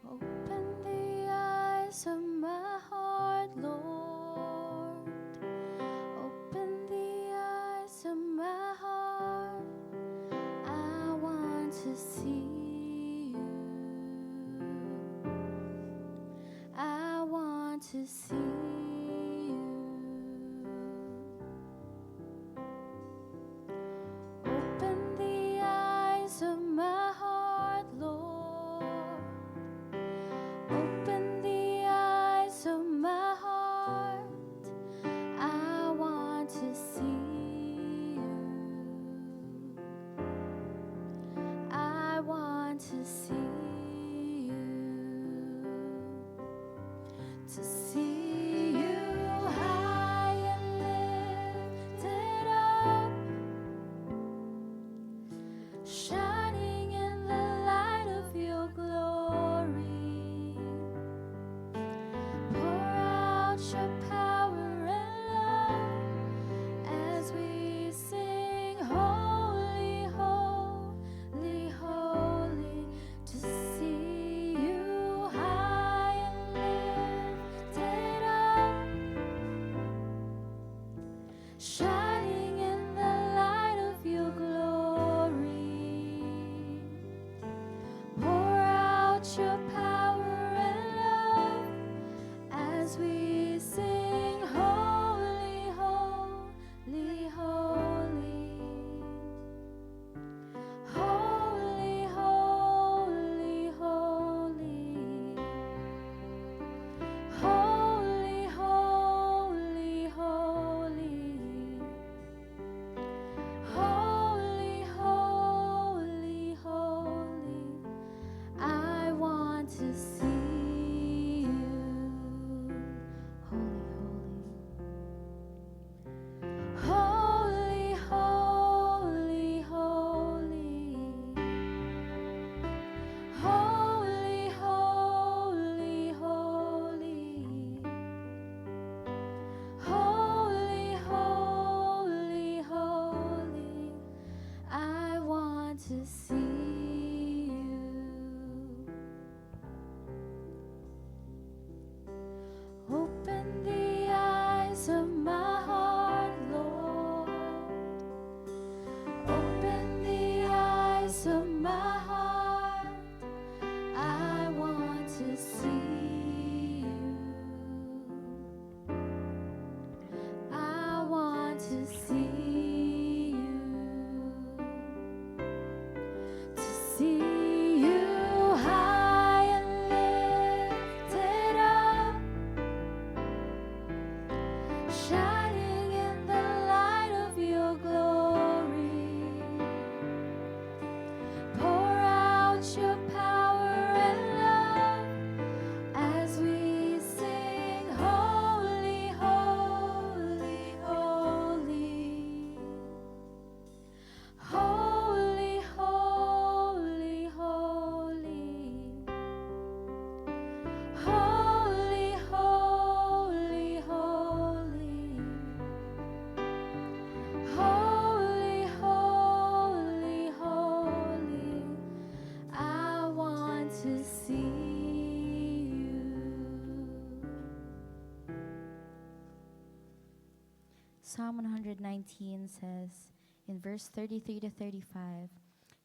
Open the eyes of my heart, Lord. Open the eyes of my heart. I want to see you. I want to see you. Open the eyes of my heart, Lord. Open the eyes of my heart. I want to see you. I want to see you. To see you high and lifted up, shining in the light of your glory. Pour out your power and love as we sing, holy, holy, holy. To see you high and lifted up, shining in the light of your glory. Pour out your power and love as we sing, holy, holy, holy. Holy, holy, holy. Holy, holy, holy. Holy, holy, holy. I want to see you. Holy, holy. Holy, holy, holy. Holy, holy, holy. Holy, holy, holy. I want to see you. Open the eyes of my heart, Lord. Open the eyes of my heart. I want to see you. I want to see you. To see you high and lifted up, shining in the light of your glory. Pour out your power and love as we sing, holy, holy, holy. Holy, holy, holy. Holy, holy, holy. Holy, holy, holy. I want to see you. Psalm 119 says in verse 33 to 35,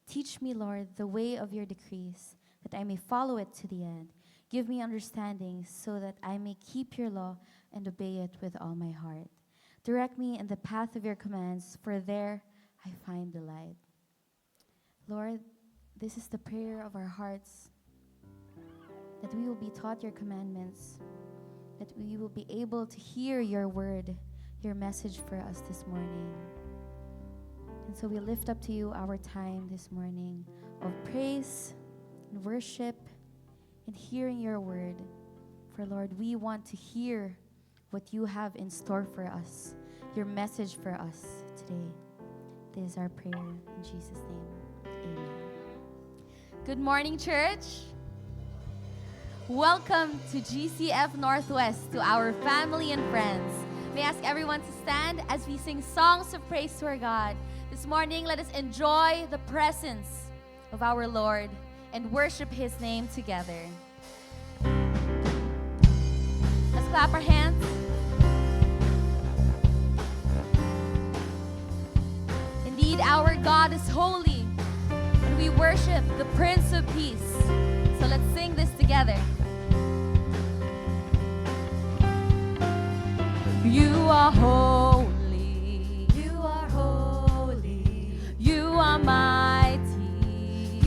teach me, Lord, the way of your decrees, that I may follow it to the end. Give me understanding so that I may keep your law and obey it with all my heart. Direct me in the path of your commands, for there I find delight. Lord, this is the prayer of our hearts, that we will be taught your commandments, that we will be able to hear your word, your message for us this morning. And so we lift up to you our time this morning of praise and worship and hearing your word. For Lord, we want to hear what you have in store for us, your message for us today. This is our prayer in Jesus' name. Amen. Good morning, church. Welcome to GCF Northwest, to our family and friends. May I ask everyone to stand as we sing songs of praise to our God. This morning, let us enjoy the presence of our Lord and worship His name together. Let's clap our hands. Indeed, our God is holy, and we worship the Prince of Peace. So let's sing this together. You are holy. You are holy. You are mighty.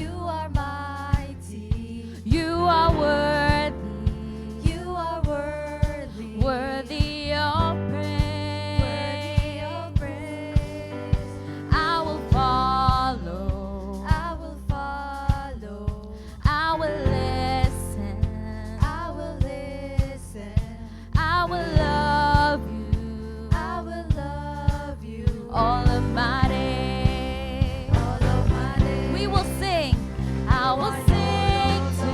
You are mighty. You are worthy. You are worthy. Worthy of praise. Worthy of praise. I will follow. I will follow. I will listen. I will listen. I will love you. I will love you. All of my days. All of my days. We will sing. I will sing to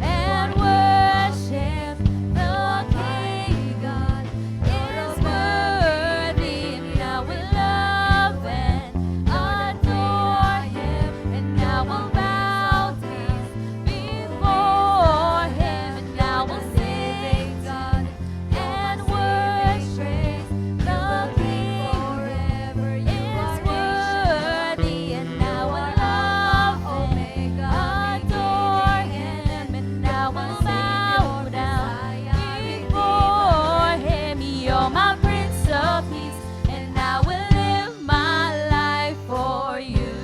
and worship the King. God is worthy, and I will love and adore Him, and I will bow down before Him, and I will sing God and worship the King forever. You are worthy, and I will love and adore Him, and I will bow down before Him. You're my Prince of Peace, and I will live my life for you.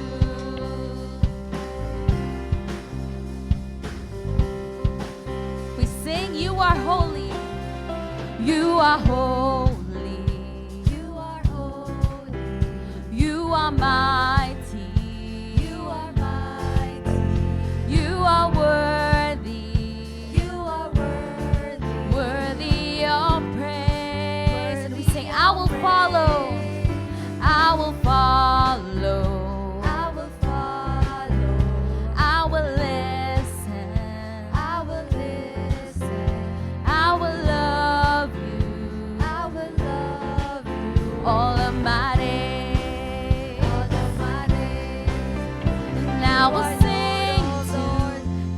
We sing, you are holy. You are holy. You are holy. You are mighty. You are mighty. You are worthy. You are worthy. Worthy of praise. And we sing, I will follow. I will follow. I will follow. I will listen. I will listen. I will love you. I will love you. All of my days. All of my days. And I will sing to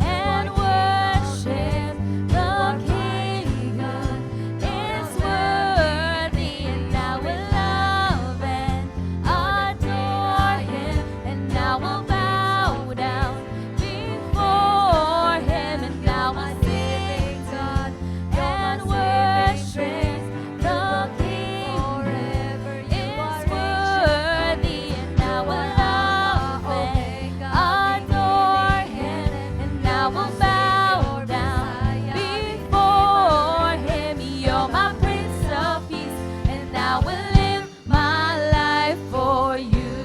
and worship the King. God is worthy, and I will love and adore Him, and I will bow down before Him, and I will sing God and worship the King forever. Is worthy, and I will love and adore Him, and I will bow down before Him. You're my Prince of Peace, and I will live my life for you.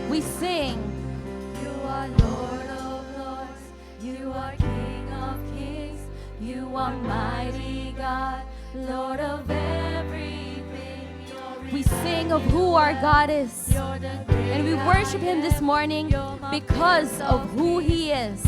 We sing. You are Lord of Lords. You are King of Kings. You are mighty God, Lord of everything. We sing of who our God is. And we worship Him this morning because of who He is.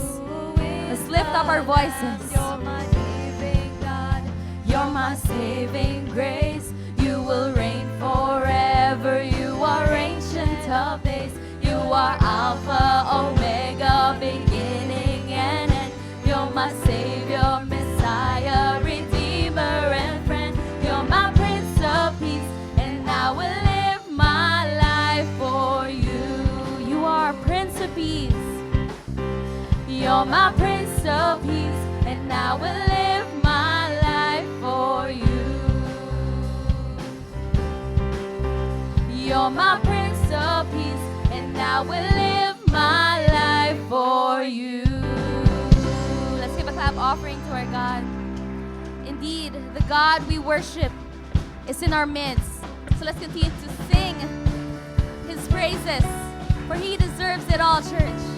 Let's lift up our voices. You're my living God. You're my saving grace. You will reign forever. You are ancient of days. You are Alpha, Omega, beginning and end. You're my Savior, Messiah, Redeemer, and friend. You're my Prince of Peace, and I will live my life for you. You are Prince of Peace. You're my Prince of Peace, and I will live my life for you. You're my Prince of Peace, and I will live my life for you. Let's give a clap offering to our God. Indeed, the God we worship is in our midst. So let's continue to sing His praises, for He deserves it all, church.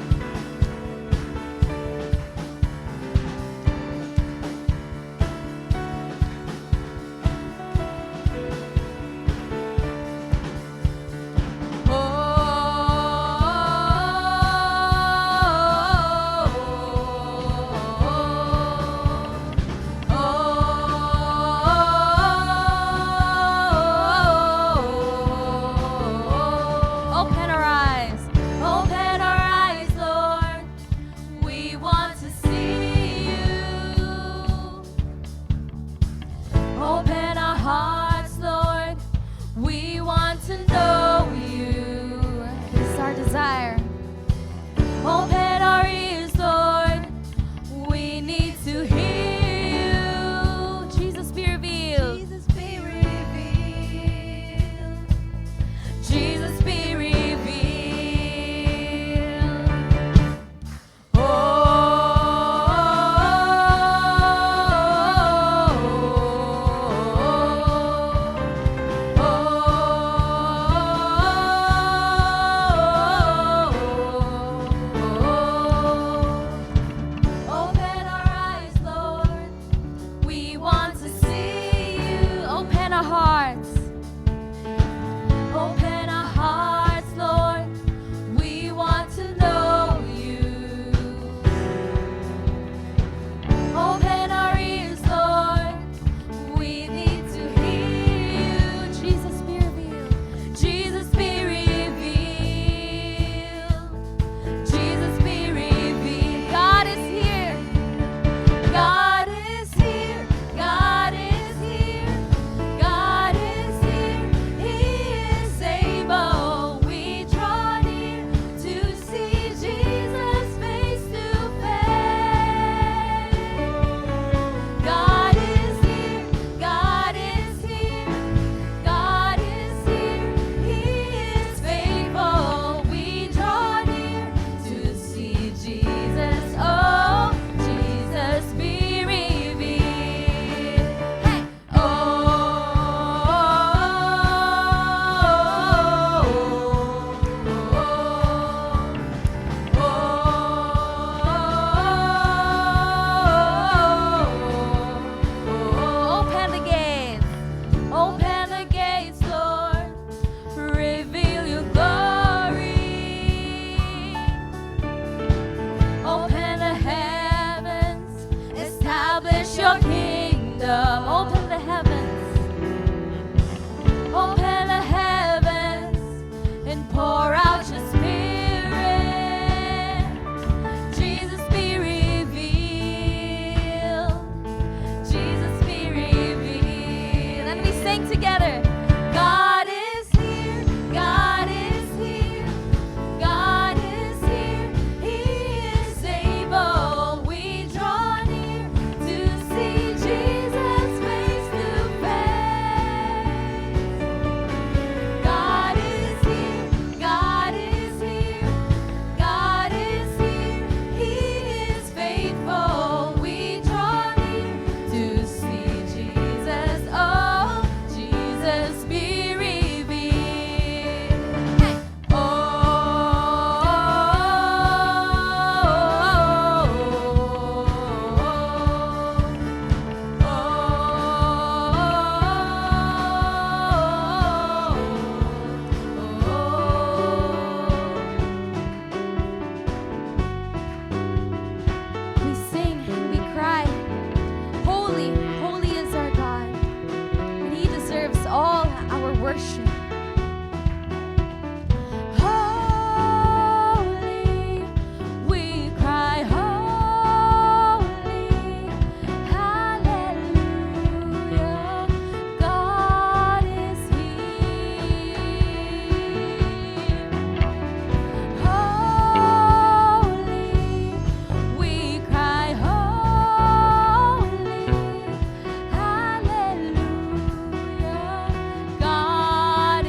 God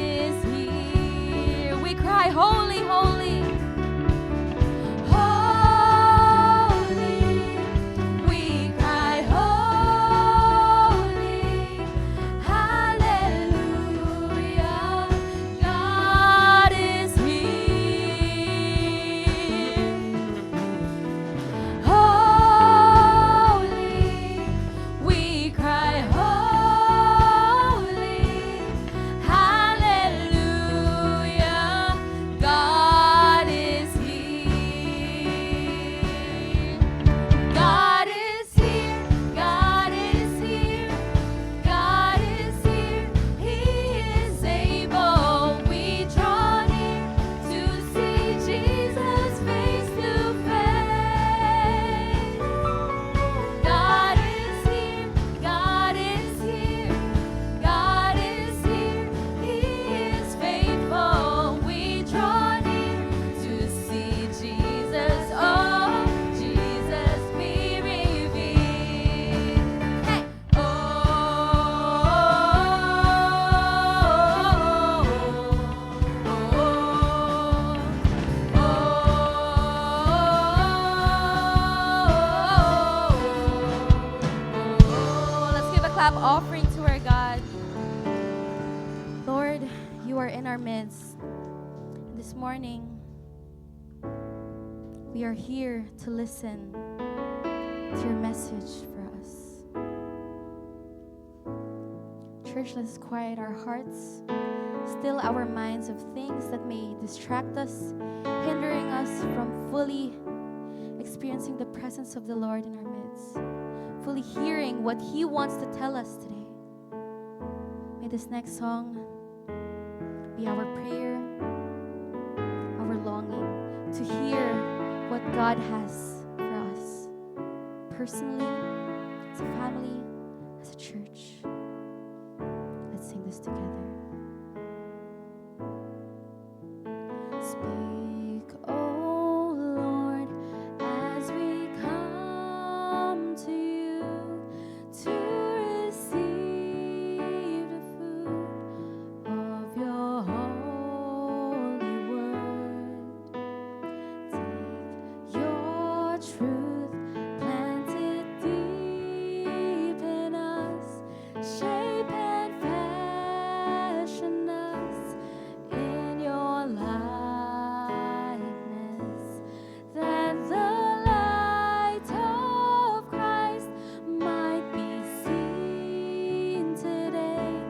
clap offering to our God. Lord, you are in our midst. This morning, we are here to listen to your message for us. Church, let's quiet our hearts, still our minds of things that may distract us, hindering us from fully experiencing the presence of the Lord in our midst, fully hearing what He wants to tell us today. May this next song be our prayer, our longing to hear what God has for us, personally, as a family, as a church. Let's sing this together. Speak, oh Lord, as we come to you to receive the food of your holy word. Take your truth, plant it deep in us, shape and fashion us in your likeness, that the light of Christ might be seen today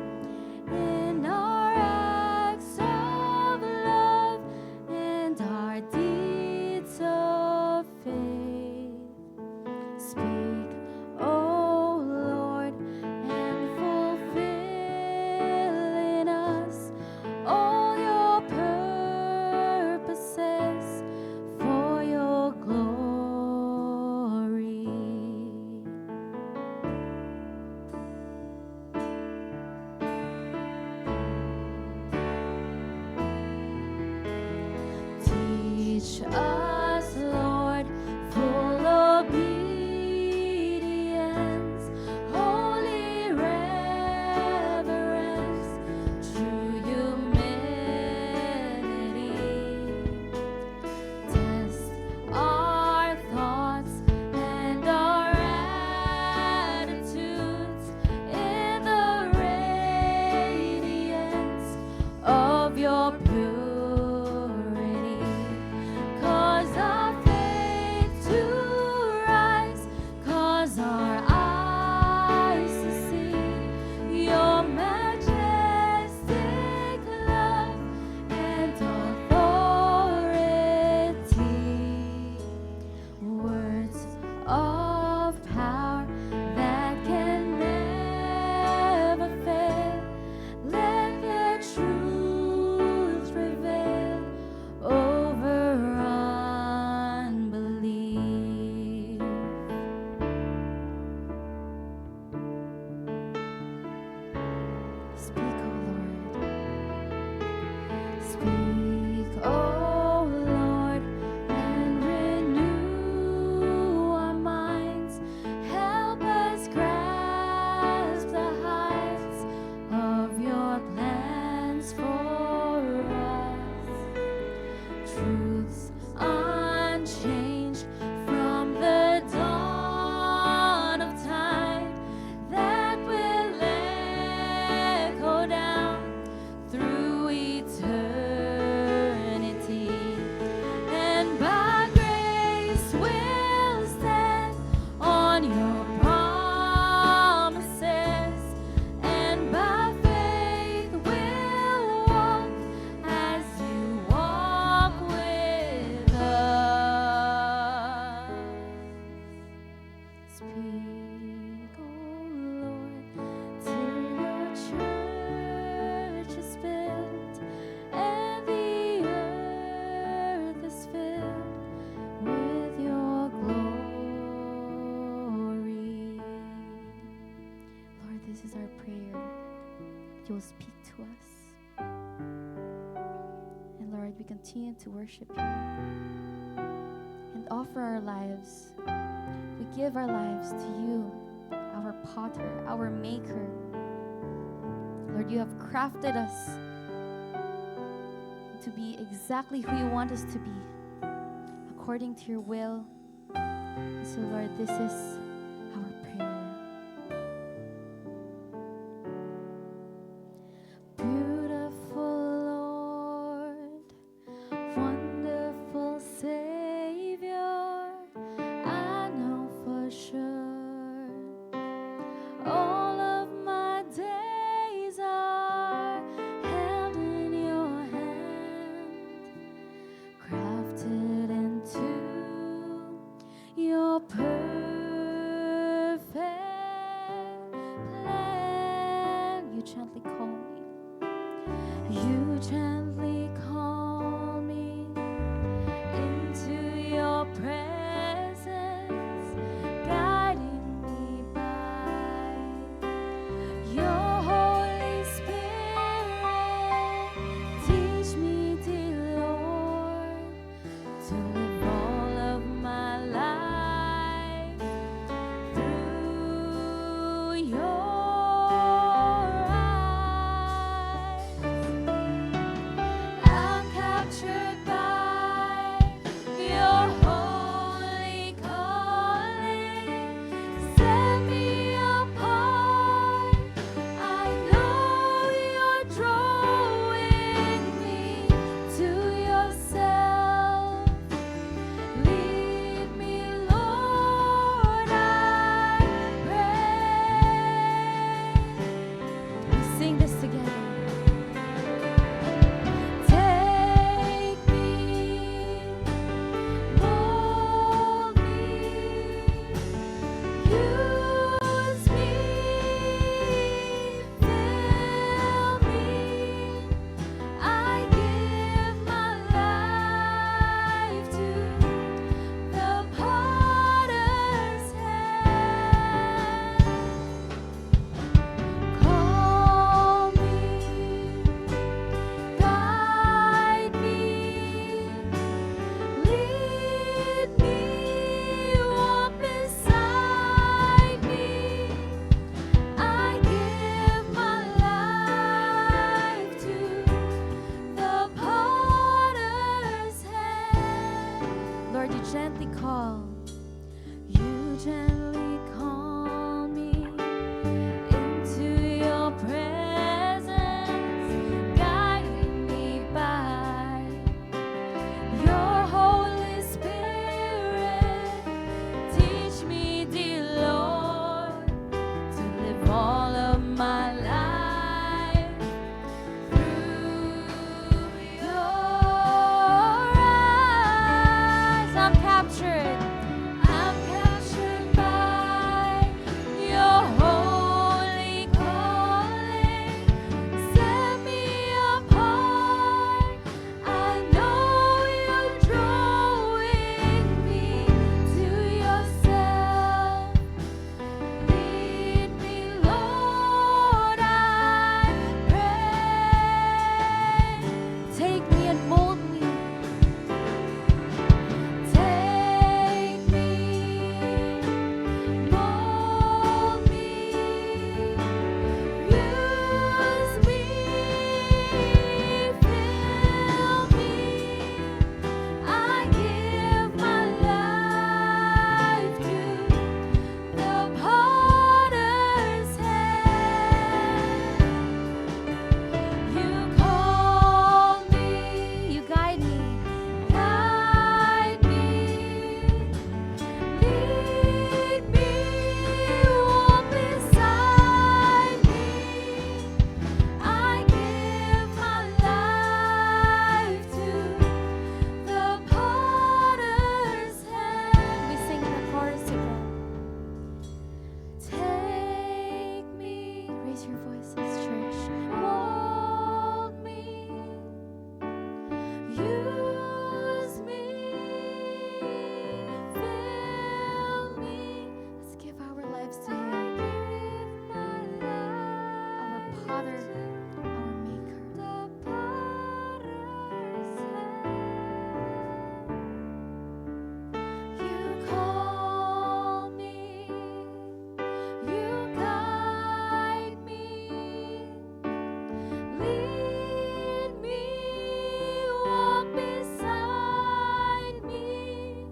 in our acts of love and our deeds of faith. Speak, oh Lord, and fulfill in us all your purposes for your glory. Teach us, Lord, full obedience, holy reverence, true humility. Test our thoughts and our attitudes in the radiance of your purity. Cause our faith to rise, cause our eyes to see your majestic love and authority. Words of power that can never fail. Let the truth prevail over unbelief. Speak, O Lord. Speak, O Lord, and renew our minds. Help us grasp the heights of your plans for us. Truths unchanged from the dawn of time that will echo down through eternity, and by grace will stand on your promises, and by faith will walk as you walk with us. Speak, O Lord, till your church is built and the earth is filled with your glory. Lord, this is our prayer. You will speak to us. And Lord, we continue to worship you and offer our lives. We give our lives to you, our potter, our maker. Lord, you have crafted us to be exactly who you want us to be, according to your will. And so, Lord, this is our prayer. gently call me. You gently call me into your presence, guiding me by your Holy Spirit. Teach me, dear Lord, to live all of my life through your eyes. I'm captured by your holy calling. Set me apart. I know you're drawing me to yourself. Lead me, Lord, I pray. We sing this together. Take me, mold me, use me, fill me. I give my life to the potter's hand. Call me, guide me, lead me, walk beside me. I give my life to the potter's hand. Lord, you gently call. You gently call me into your presence, guiding me by your Holy Spirit. Teach me, dear Lord, to live all of my life through your eyes. I'm captured by your holy calling. Set me apart. I know you're drawing me to yourself. Lead me, Lord, I pray. Take me and mold me. Take me, mold me, use me, fill me. I give my life to the potter's hand. You call me, you guide me, lead me, walk beside me. I give my life to the potter's hand. We sing the chorus again. Take me, raise your voices, church. Mold me, use me, fill me. Let's give our lives to Him, our Potter, our Maker. You call me, you guide me, lead me, walk beside me.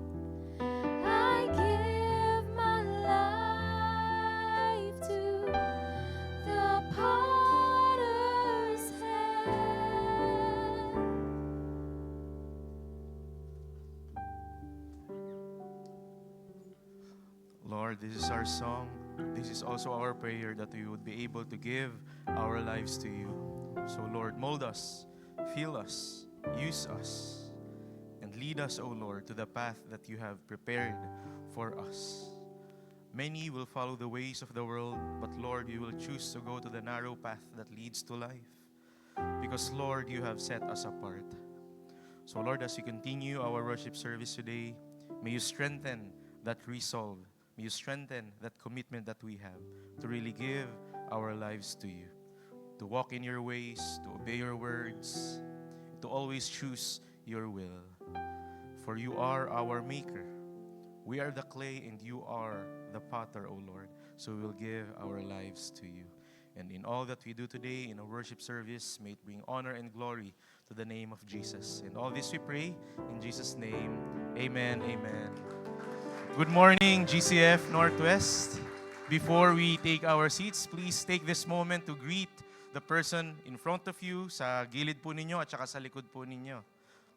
I give my life to the potter's hand. Lord, this is our song. This is also our prayer that we would be able to give our lives to you. So, Lord, mold us, fill us, use us, and lead us, O Lord, to the path that you have prepared for us. Many will follow the ways of the world, but Lord, we will choose to go to the narrow path that leads to life. Because Lord, you have set us apart. So Lord, as we continue our worship service today, may you strengthen that resolve. May you strengthen that commitment that we have to really give our lives to you, to walk in your ways, to obey your words, to always choose your will. For you are our maker. We are the clay and you are the potter, O Lord. So we will give our lives to you. And in all that we do today in a worship service, may it bring honor and glory to the name of Jesus. And all this we pray in Jesus' name. Amen, amen. Good morning, GCF Northwest. Before we take our seats, please take this moment to greet the person in front of you, sa gilid po ninyo at saka sa likod po ninyo.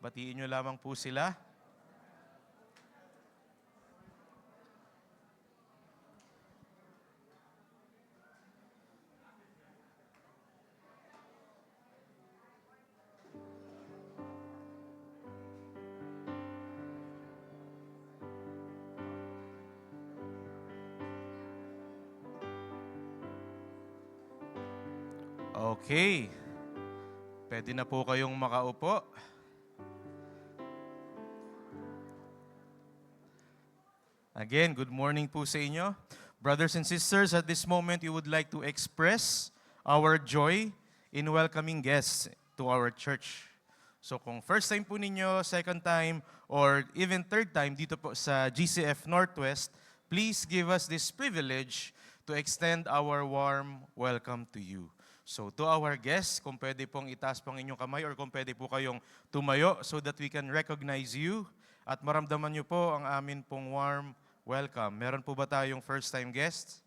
Batiin nyo lamang po sila. Okay. Pwede na po kayong makaupo. Again, good morning po sa inyo. Brothers and sisters, at this moment, we would like to express our joy in welcoming guests to our church. So kung first time po ninyo, second time, or even third time dito po sa GCF Northwest, please give us this privilege to extend our warm welcome to you. So to our guests, kung pwede pong itaas pong inyong kamay or kung pwede po kayong tumayo so that we can recognize you at maramdaman nyo po ang amin pong warm welcome. Meron po ba tayong first time guests?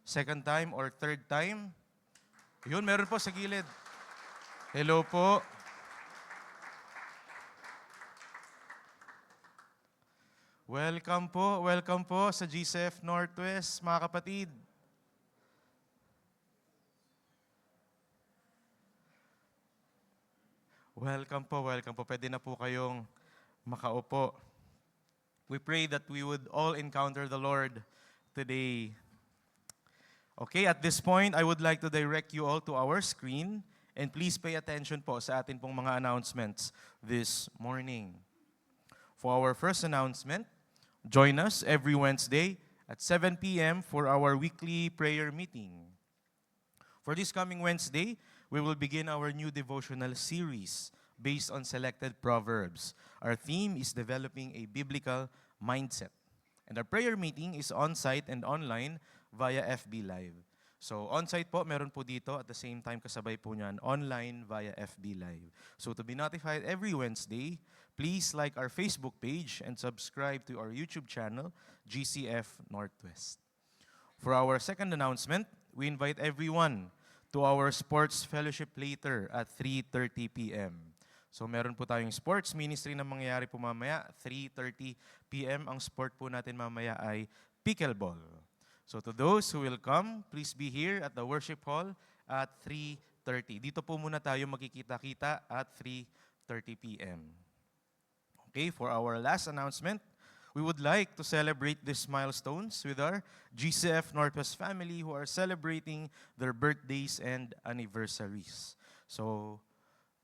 Second time or third time? Yun, meron po sa gilid. Hello po. Welcome po sa GCF Northwest, mga kapatid. Welcome po. Pwede na po kayong makaupo. We pray that we would all encounter the Lord today. Okay, at this point, I would like to direct you all to our screen and please pay attention po sa atin pong mga announcements this morning. For our first announcement, join us every Wednesday at 7 p.m. for our weekly prayer meeting. For this coming Wednesday, we will begin our new devotional series based on selected proverbs. Our theme is developing a biblical mindset. And our prayer meeting is on-site and online via FB Live. So on-site po, meron po dito at the same time kasabay po niyan, online via FB Live. So to be notified every Wednesday, please like our Facebook page and subscribe to our YouTube channel, GCF Northwest. For our second announcement, we invite everyone to our sports fellowship later at 3:30 p.m. So meron po tayong sports ministry na mangyayari po mamaya, 3:30 p.m. Ang sport po natin mamaya ay pickleball. So to those who will come, please be here at the worship hall at 3:30. Dito po muna tayo magkikita-kita at 3:30 p.m. Okay, for our last announcement, we would like to celebrate these milestones with our GCF Northwest family who are celebrating their birthdays and anniversaries. So,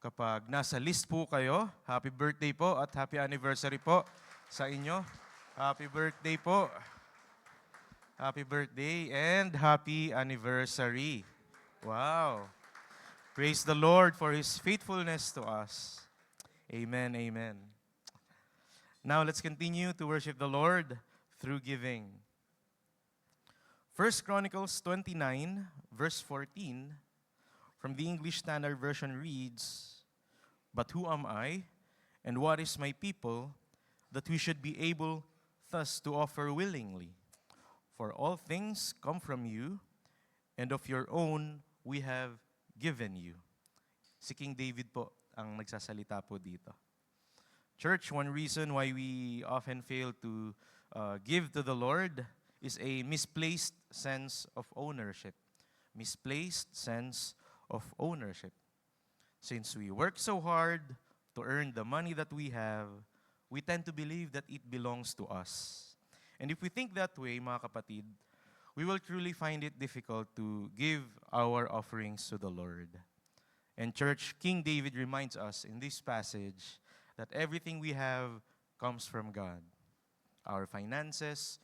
kapag nasa list po kayo, happy birthday po at happy anniversary po sa inyo. Happy birthday po. Happy birthday and happy anniversary. Wow. Praise the Lord for His faithfulness to us. Amen, amen. Now, let's continue to worship the Lord through giving. 1 Chronicles 29, verse 14, from the English Standard Version reads, "But who am I, and what is my people, that we should be able thus to offer willingly? For all things come from you, and of your own we have given you." Si King David po ang nagsasalita po dito. Church, one reason why we often fail to give to the Lord is a misplaced sense of ownership. Misplaced sense of ownership. Since we work so hard to earn the money that we have, we tend to believe that it belongs to us. And if we think that way, mga kapatid, we will truly find it difficult to give our offerings to the Lord. And church, King David reminds us in this passage that everything we have comes from God. Our finances,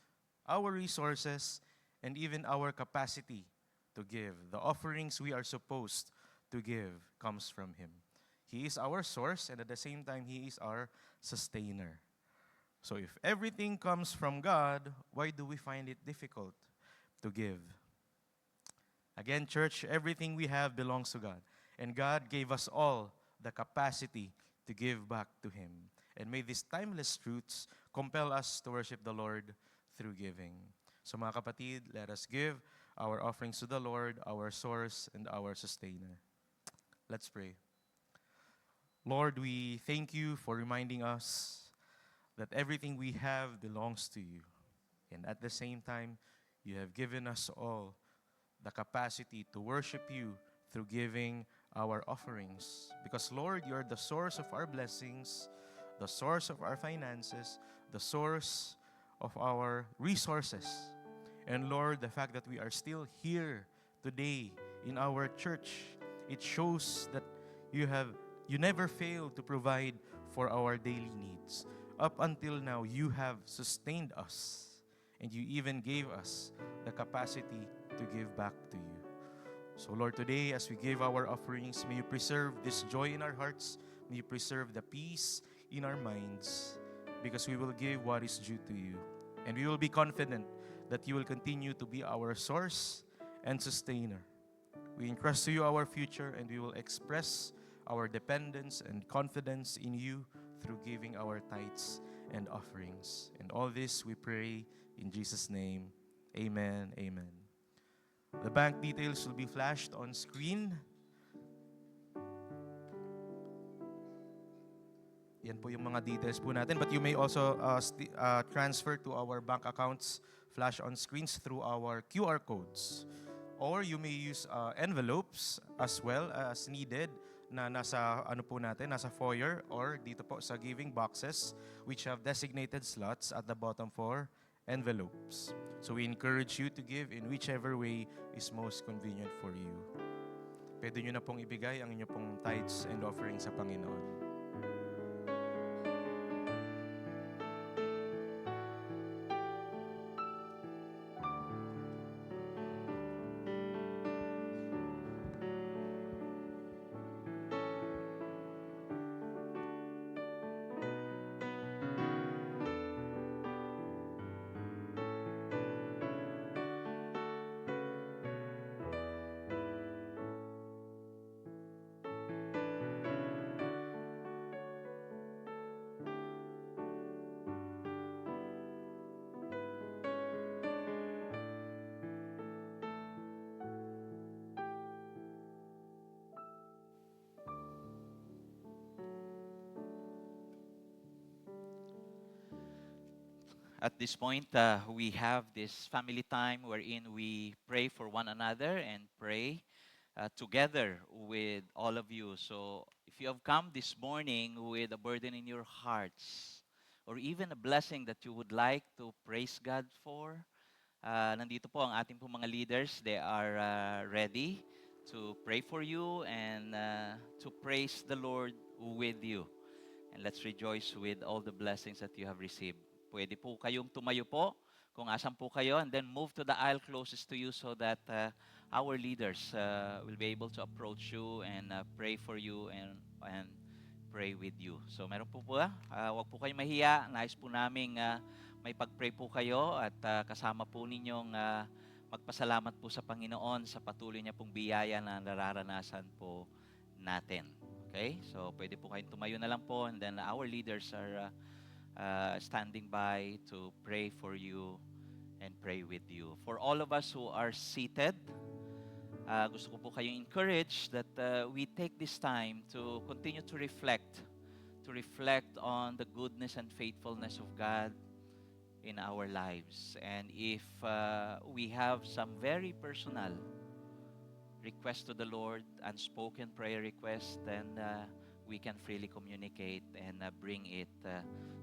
our resources, and even our capacity to give. The offerings we are supposed to give comes from Him. He is our source, and at the same time, He is our sustainer. So if everything comes from God, why do we find it difficult to give? Again, church, everything we have belongs to God. And God gave us all the capacity to give back to Him. And may these timeless truths compel us to worship the Lord through giving. So mga kapatid, let us give our offerings to the Lord, our source and our sustainer. Let's pray. Lord, we thank you for reminding us that everything we have belongs to you. And at the same time, you have given us all the capacity to worship you through giving our offerings. Because, Lord, you are the source of our blessings, the source of our finances, the source of our resources. And, Lord, the fact that we are still here today in our church, it shows that you never fail to provide for our daily needs. Up until now, you have sustained us, and you even gave us the capacity to give back to you. So Lord, today as we give our offerings, may you preserve this joy in our hearts, may you preserve the peace in our minds, because we will give what is due to you. And we will be confident that you will continue to be our source and sustainer. We entrust to you our future, and we will express our dependence and confidence in you through giving our tithes and offerings. And all this we pray in Jesus' name. Amen. Amen. The bank details will be flashed on screen. Yan po yung mga details po natin. But you may also transfer to our bank accounts, flash on screens through our QR codes. Or you may use envelopes as well as needed na nasa nasa foyer or dito po sa giving boxes which have designated slots at the bottom for envelopes. So we encourage you to give in whichever way is most convenient for you. Pwede nyo na pong ibigay ang inyong pong tithes and offerings sa Panginoon. At this point, we have this family time wherein we pray for one another and pray together with all of you. So if you have come this morning with a burden in your hearts or even a blessing that you would like to praise God for, nandito po ang ating po mga leaders. They are ready to pray for you and to praise the Lord with you. And let's rejoice with all the blessings that you have received. Pwede po kayong tumayo po kung asan po kayo and then move to the aisle closest to you so that our leaders will be able to approach you and pray for you and pray with you. So meron po huwag po kayong mahiya. Nais po naming may pag-pray po kayo at kasama po ninyong magpasalamat po sa Panginoon sa patuloy niya pong biyaya na nararanasan po natin. Okay? So pwede po kayong tumayo na lang po and then our leaders are standing by to pray for you and pray with you. For all of us who are seated, gusto ko po kayong encourage that we take this time to continue to reflect on the goodness and faithfulness of God in our lives. And if we have some very personal request to the Lord, unspoken prayer request, then we can freely communicate and bring it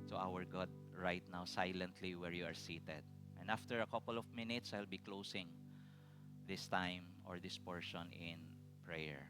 to our God right now silently where you are seated. And after a couple of minutes, I'll be closing this time or this portion in prayer.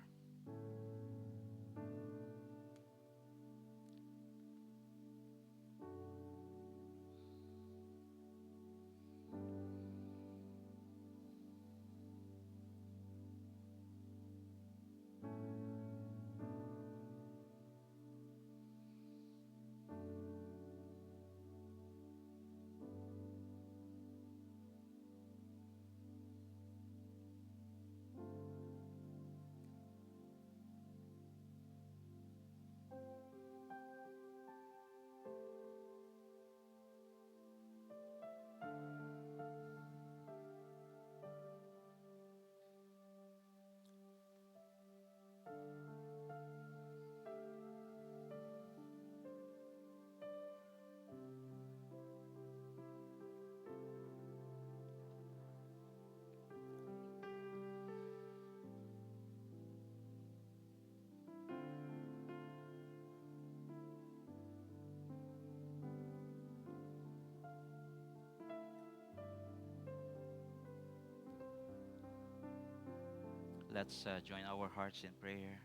Let's join our hearts in prayer.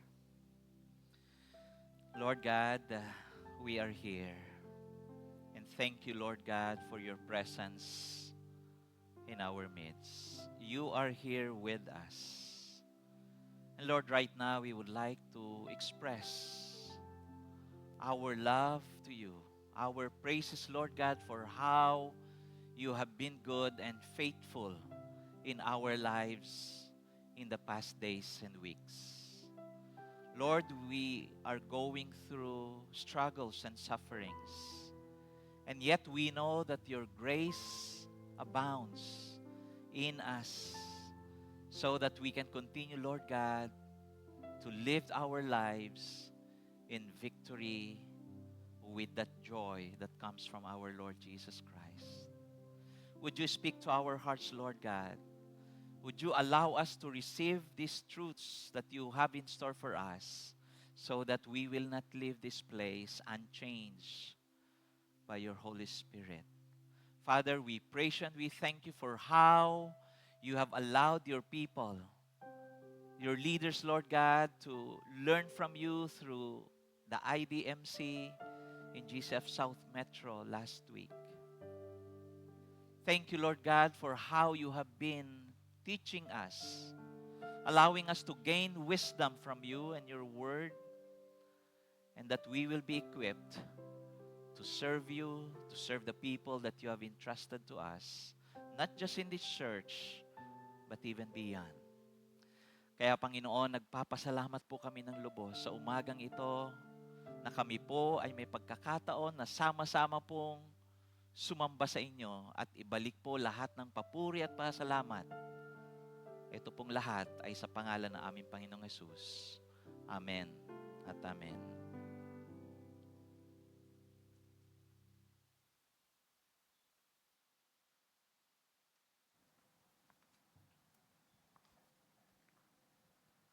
Lord God, we are here. And thank you, Lord God, for your presence in our midst. You are here with us. And Lord, right now we would like to express our love to you, our praises, Lord God, for how you have been good and faithful in our lives in the past days and weeks. Lord, we are going through struggles and sufferings, and yet we know that your grace abounds in us so that we can continue, Lord God, to live our lives in victory with that joy that comes from our Lord Jesus Christ. Would you speak to our hearts, Lord God? Would you allow us to receive these truths that you have in store for us so that we will not leave this place unchanged by your Holy Spirit? Father, we praise you and we thank you for how you have allowed your people, your leaders, Lord God, to learn from you through the IDMC in GCF South Metro last week. Thank you, Lord God, for how you have been teaching us, allowing us to gain wisdom from you and your word, and that we will be equipped to serve you, to serve the people that you have entrusted to us, not just in this church, but even beyond. Kaya Panginoon, nagpapasalamat po kami ng lubos sa umagang ito na kami po ay may pagkakataon na sama-sama pong sumamba sa inyo at ibalik po lahat ng papuri at pasalamat. Ito pong lahat ay sa pangalan ng aming Panginoong Hesus. Amen at amen.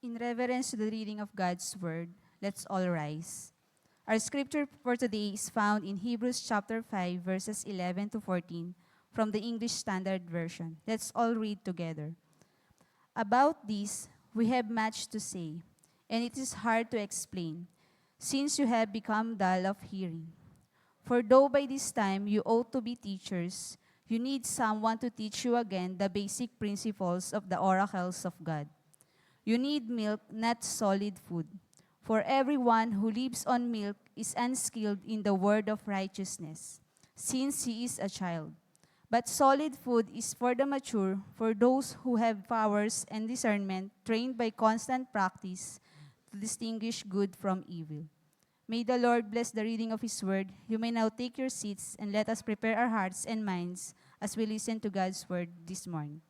In reverence to the reading of God's Word, let's all rise. Our scripture for today is found in Hebrews chapter 5, verses 11 to 14 from the English Standard Version. Let's all read together. About this, we have much to say, and it is hard to explain, since you have become dull of hearing. For though by this time you ought to be teachers, you need someone to teach you again the basic principles of the oracles of God. You need milk, not solid food. For everyone who lives on milk is unskilled in the word of righteousness, since he is a child. But solid food is for the mature, for those who have powers and discernment, trained by constant practice to distinguish good from evil. May the Lord bless the reading of His word. You may now take your seats and let us prepare our hearts and minds as we listen to God's word this morning.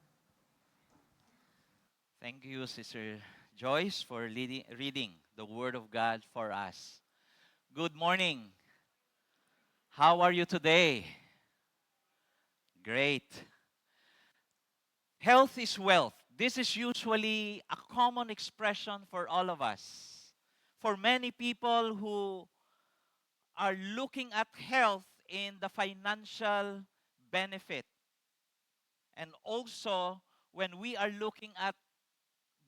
Thank you, Sister Joyce, for reading the Word of God for us. Good morning. How are you today? Great. Health is wealth. This is usually a common expression for all of us. For many people who are looking at health in the financial benefit. And also, when we are looking at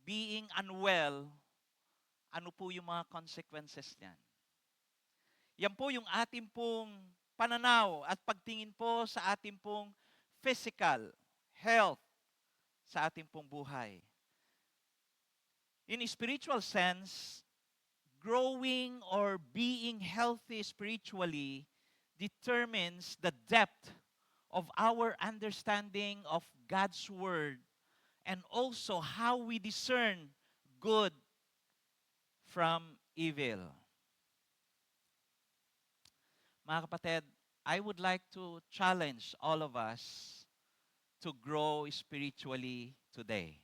being unwell, ano po yung mga consequences niyan? Yan po yung ating pong pananaw at pagtingin po sa ating pong physical health sa ating pong buhay. In a spiritual sense, growing or being healthy spiritually determines the depth of our understanding of God's Word and also how we discern good from evil. Mga kapatid, I would like to challenge all of us to grow spiritually today.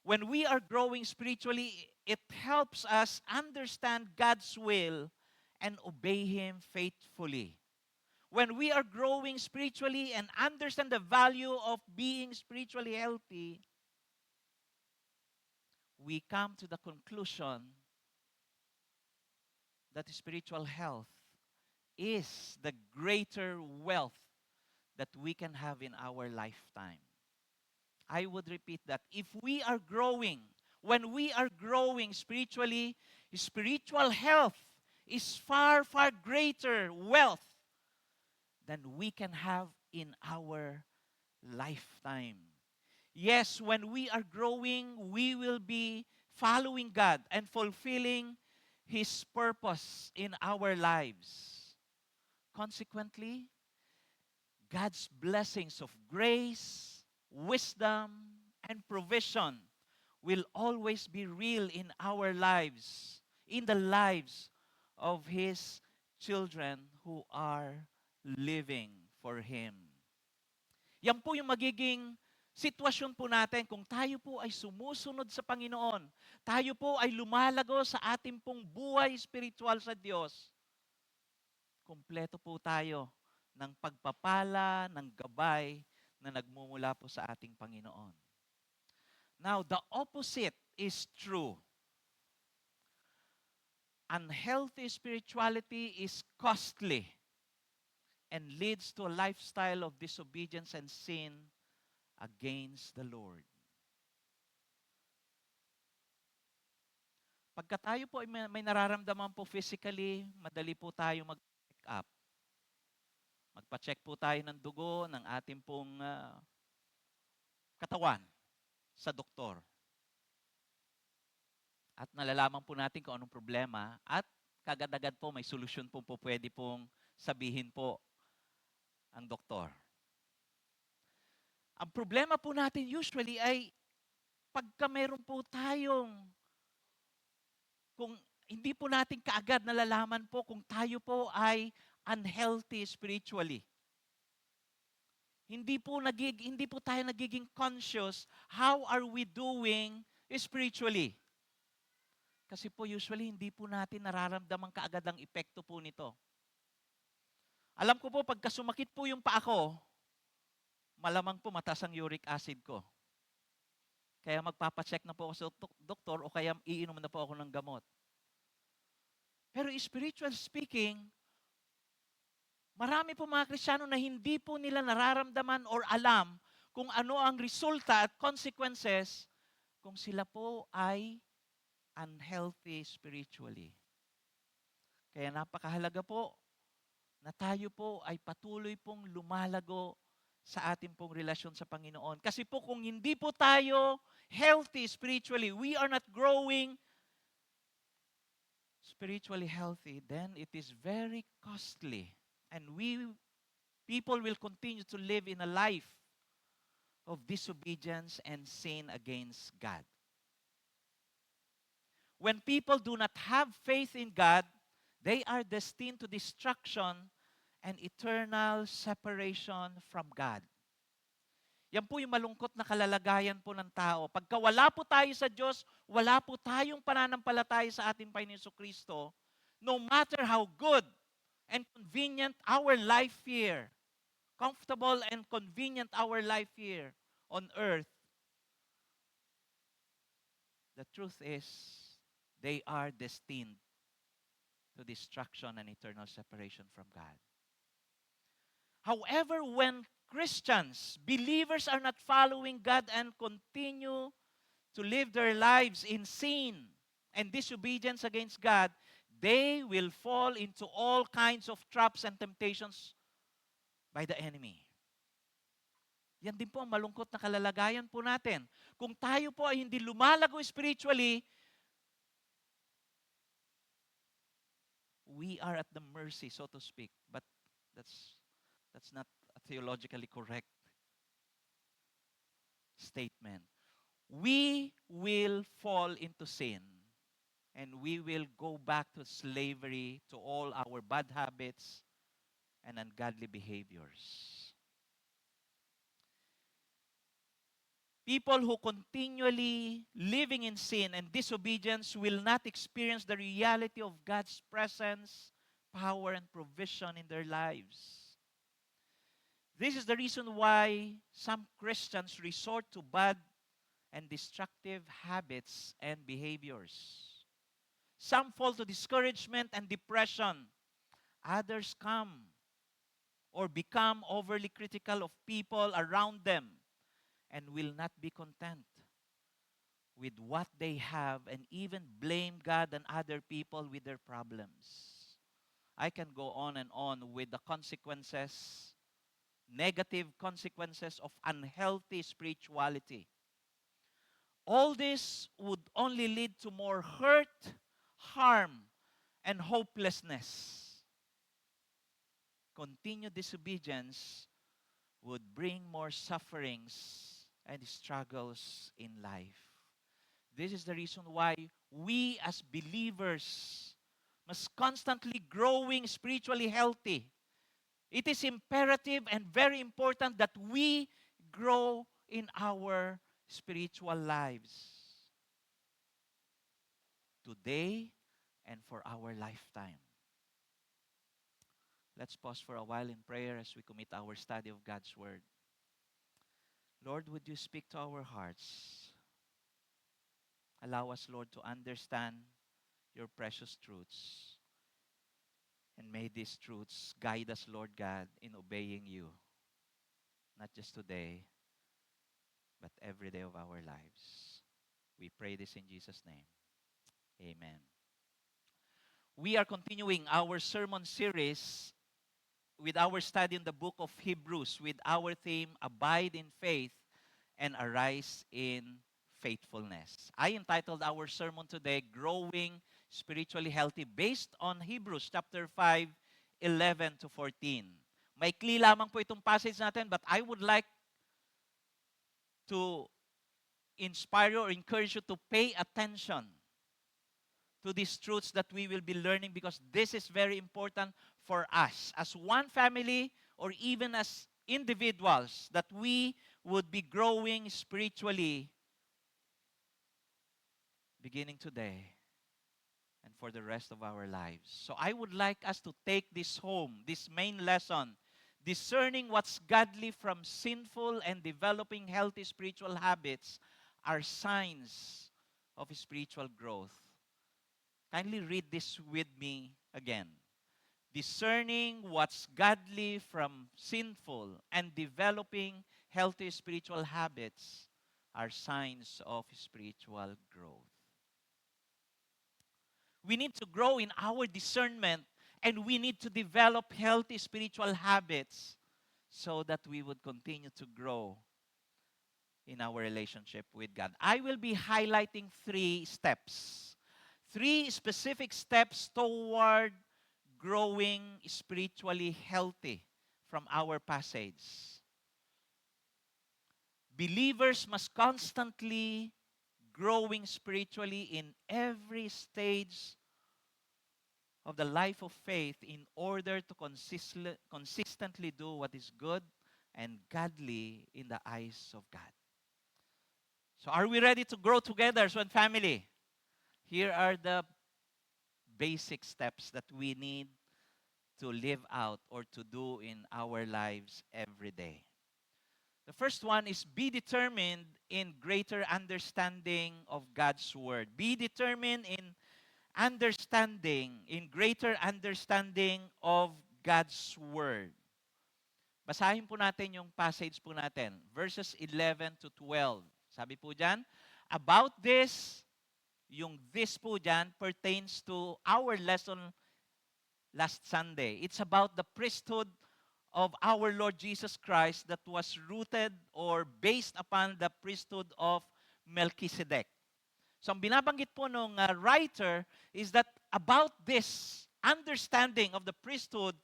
When we are growing spiritually, it helps us understand God's will and obey Him faithfully. When we are growing spiritually and understand the value of being spiritually healthy, we come to the conclusion that spiritual health is the greater wealth that we can have in our lifetime. I would repeat that. If we are growing, when we are growing spiritually, spiritual health is far, far greater wealth than we can have in our lifetime. Yes, when we are growing, we will be following God and fulfilling His purpose in our lives. Consequently, God's blessings of grace, wisdom, and provision will always be real in our lives, in the lives of His children who are living for Him. Yan po yung magiging sitwasyon po natin kung tayo po ay sumusunod sa Panginoon. Tayo po ay lumalago sa ating pong buhay spiritual sa Diyos. Kumpleto po tayo ng pagpapala, ng gabay na nagmumula po sa ating Panginoon. Now, the opposite is true. Unhealthy spirituality is costly and leads to a lifestyle of disobedience and sin against the Lord. Pagka tayo po ay may nararamdaman po physically, madali po tayo mag-check up. Magpa-check po tayo ng dugo ng ating pong katawan sa doktor. At nalalaman po natin kung anong problema at kagad-agad po may solusyon po pwede pong sabihin po ang doktor. Ang problema po natin usually ay pagka meron po tayong, kung hindi po natin kaagad nalalaman po kung tayo po ay unhealthy spiritually. Hindi po tayo nagiging conscious how are we doing spiritually. Kasi po usually hindi po natin nararamdaman kaagad ang epekto po nito. Alam ko po pagka sumakit po yung paa ko, malamang po mataas ang uric acid ko. Kaya magpapacheck na po ako sa doktor o kaya iinom na po ako ng gamot. Pero spiritual speaking, marami po mga Kristiyano na hindi po nila nararamdaman or alam kung ano ang resulta at consequences kung sila po ay unhealthy spiritually. Kaya napakahalaga po na tayo po ay patuloy pong lumalago sa ating pong relasyon sa Panginoon. Kasi po kung hindi po tayo healthy spiritually, we are not growing spiritually healthy, then it is very costly. And people will continue to live in a life of disobedience and sin against God. When people do not have faith in God, they are destined to destruction and eternal separation from God. Yan po yung malungkot na kalalagayan po ng tao. Pagka wala po tayo sa Diyos, wala po tayong pananampalataya sa ating Panginoon Jesucristo, no matter how good and convenient our life here, comfortable and convenient our life here on earth, the truth is, they are destined to destruction and eternal separation from God. However, when Christians, believers are not following God and continue to live their lives in sin and disobedience against God, they will fall into all kinds of traps and temptations by the enemy. Yan din po ang malungkot na kalalagayan po natin. Kung tayo po ay hindi lumalago spiritually, we are at the mercy, so to speak. But that's not a theologically correct statement. We will fall into sin and we will go back to slavery, to all our bad habits and ungodly behaviors. People who continually living in sin and disobedience will not experience the reality of God's presence, power, and provision in their lives. This is the reason why some Christians resort to bad and destructive habits and behaviors. Some fall to discouragement and depression. Others come or become overly critical of people around them and will not be content with what they have and even blame God and other people with their problems. I can go on and on with the consequences, negative consequences of unhealthy spirituality. All this would only lead to more hurt, harm, and hopelessness. Continued disobedience would bring more sufferings and struggles in life. This is the reason why we as believers must constantly growing spiritually healthy. It is imperative and very important that we grow in our spiritual lives today and for our lifetime. Let's pause for a while in prayer as we commit our study of God's Word. Lord, would you speak to our hearts? Allow us, Lord, to understand your precious truths. And may these truths guide us, Lord God, in obeying you. Not just today, but every day of our lives. We pray this in Jesus' name. Amen. We are continuing our sermon series with our study in the book of Hebrews with our theme, Abide in Faith and Arise in Faithfulness. I entitled our sermon today, Growing Spiritually Healthy, based on Hebrews chapter 5, 11 to 14. Maikli lamang po itong passage natin, but I would like to inspire you or encourage you to pay attention to these truths that we will be learning, because this is very important for us as one family or even as individuals, that we would be growing spiritually beginning today and for the rest of our lives. So I would like us to take this home, this main lesson, discerning what's godly from sinful and developing healthy spiritual habits are signs of spiritual growth. Kindly read this with me again. Discerning what's godly from sinful and developing healthy spiritual habits are signs of spiritual growth. We need to grow in our discernment and we need to develop healthy spiritual habits so that we would continue to grow in our relationship with God. I will be highlighting 3 steps. 3 specific steps toward growing spiritually healthy from our passage. Believers must constantly growing spiritually in every stage of the life of faith in order to consistently do what is good and godly in the eyes of God. So are we ready to grow together as one family? Here are the basic steps that we need to live out or to do in our lives every day. The first one is be determined in greater understanding of God's Word. Be determined in in greater understanding of God's Word. Basahin po natin yung passage po natin, verses 11 to 12. Sabi po dyan, about this, yung this po dyan pertains to our lesson last Sunday. It's about the priesthood of our Lord Jesus Christ that was rooted or based upon the priesthood of Melchizedek. So ang binabanggit po nung writer is that about this understanding of the priesthood,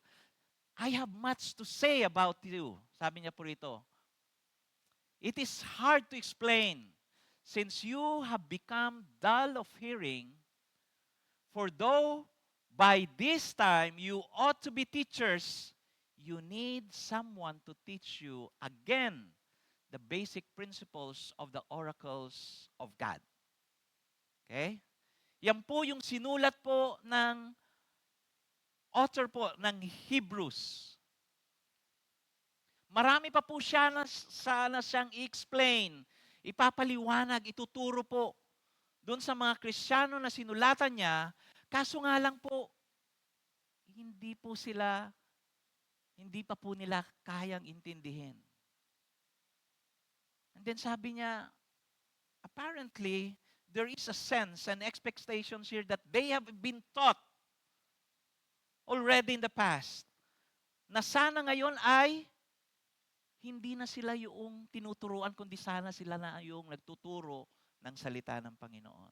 I have much to say about you. Sabi niya po rito, it is hard to explain since you have become dull of hearing, for though by this time you ought to be teachers, you need someone to teach you again the basic principles of the oracles of God. Okay? Yan po yung sinulat po ng author po ng Hebrews. Marami pa po siya sana siyang i-explain, ipapaliwanag, ituturo po doon sa mga Kristiyano na sinulatan niya, kaso nga lang po, hindi pa po nila kayang intindihin. And then sabi niya, apparently, there is a sense and expectations here that they have been taught already in the past, na sana ngayon ay hindi na sila yung tinuturuan, kundi sana sila na yung nagtuturo ng salita ng Panginoon.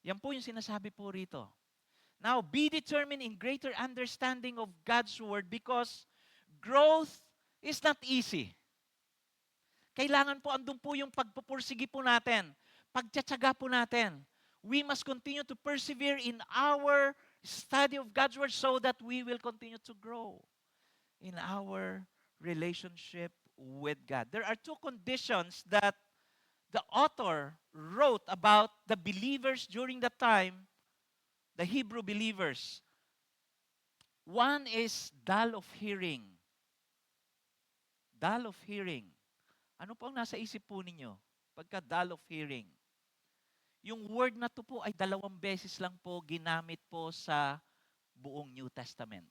Yan po yung sinasabi po rito. Now, be determined in greater understanding of God's Word because growth is not easy. Kailangan po, andun po yung pagpupursigi po natin, pagtsatsaga po natin. We must continue to persevere in our study of God's Word so that we will continue to grow in our relationship with God. There are two conditions that the author wrote about the believers during that time, the Hebrew believers. One is dull of hearing. Dull of hearing. Ano po ang nasa isip po ninyo pagka dull of hearing? Yung word na to po ay 2 beses lang po ginamit po sa buong New Testament.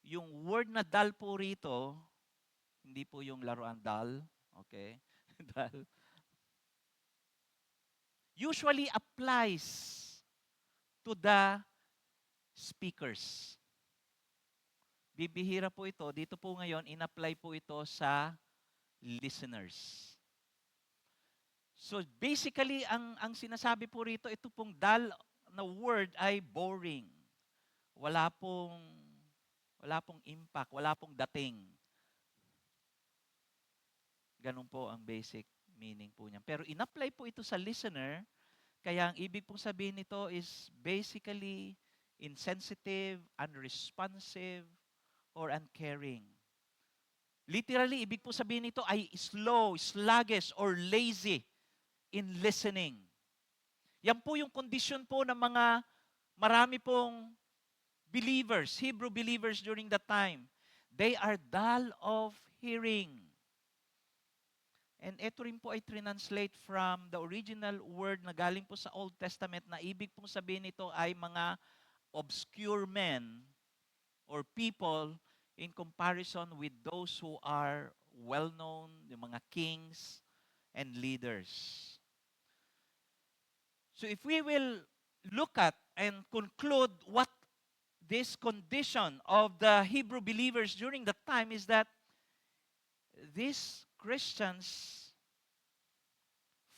Yung word na dull po rito, hindi po yung laruan dull, okay? Dull. Usually applies to the speakers. Bibihira po ito, dito po ngayon, in-apply po ito sa listeners. So basically, ang sinasabi po rito, ito pong dull na word ay boring. Wala pong impact, wala pong dating. Ganun po ang basic meaning po niya. Pero in-apply po ito sa listener, kaya ang ibig pong sabihin nito is basically insensitive, unresponsive, or uncaring. Literally, ibig po sabihin nito ay slow, sluggish, or lazy in listening. Yan po yung condition po ng mga marami pong believers, Hebrew believers during that time. They are dull of hearing. And ito rin po ay translate from the original word na galing po sa Old Testament na ibig pong sabihin nito ay mga obscure men or people in comparison with those who are well-known, yung mga kings and leaders. So if we will look at and conclude what this condition of the Hebrew believers during that time is that these Christians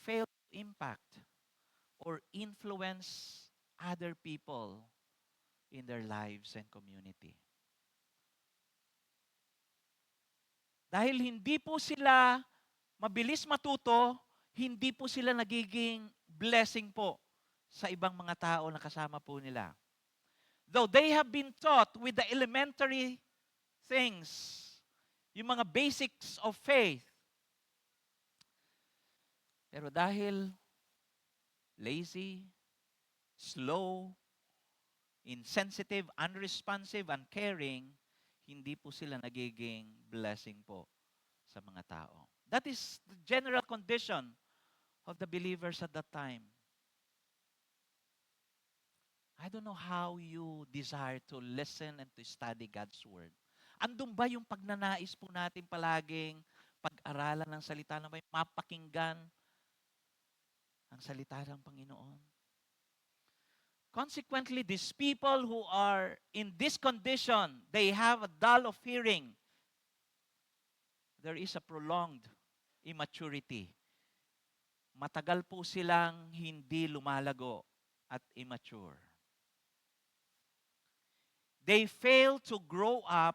fail to impact or influence other people in their lives and community. Dahil hindi po sila mabilis matuto, hindi po sila nagiging blessing po sa ibang mga tao na kasama po nila. Though they have been taught with the elementary things, yung mga basics of faith, pero dahil lazy, slow, insensitive, unresponsive, uncaring, hindi po sila nagiging blessing po sa mga tao. That is the general condition of the believers at that time. I don't know how you desire to listen and to study God's Word. Andun ba yung pagnanais po natin palaging pag-aralan ng salita na may mapakinggan ang salita ng Panginoon? Consequently, these people who are in this condition, they have a dull of hearing. There is a prolonged immaturity. Matagal po silang hindi lumalago at immature. They fail to grow up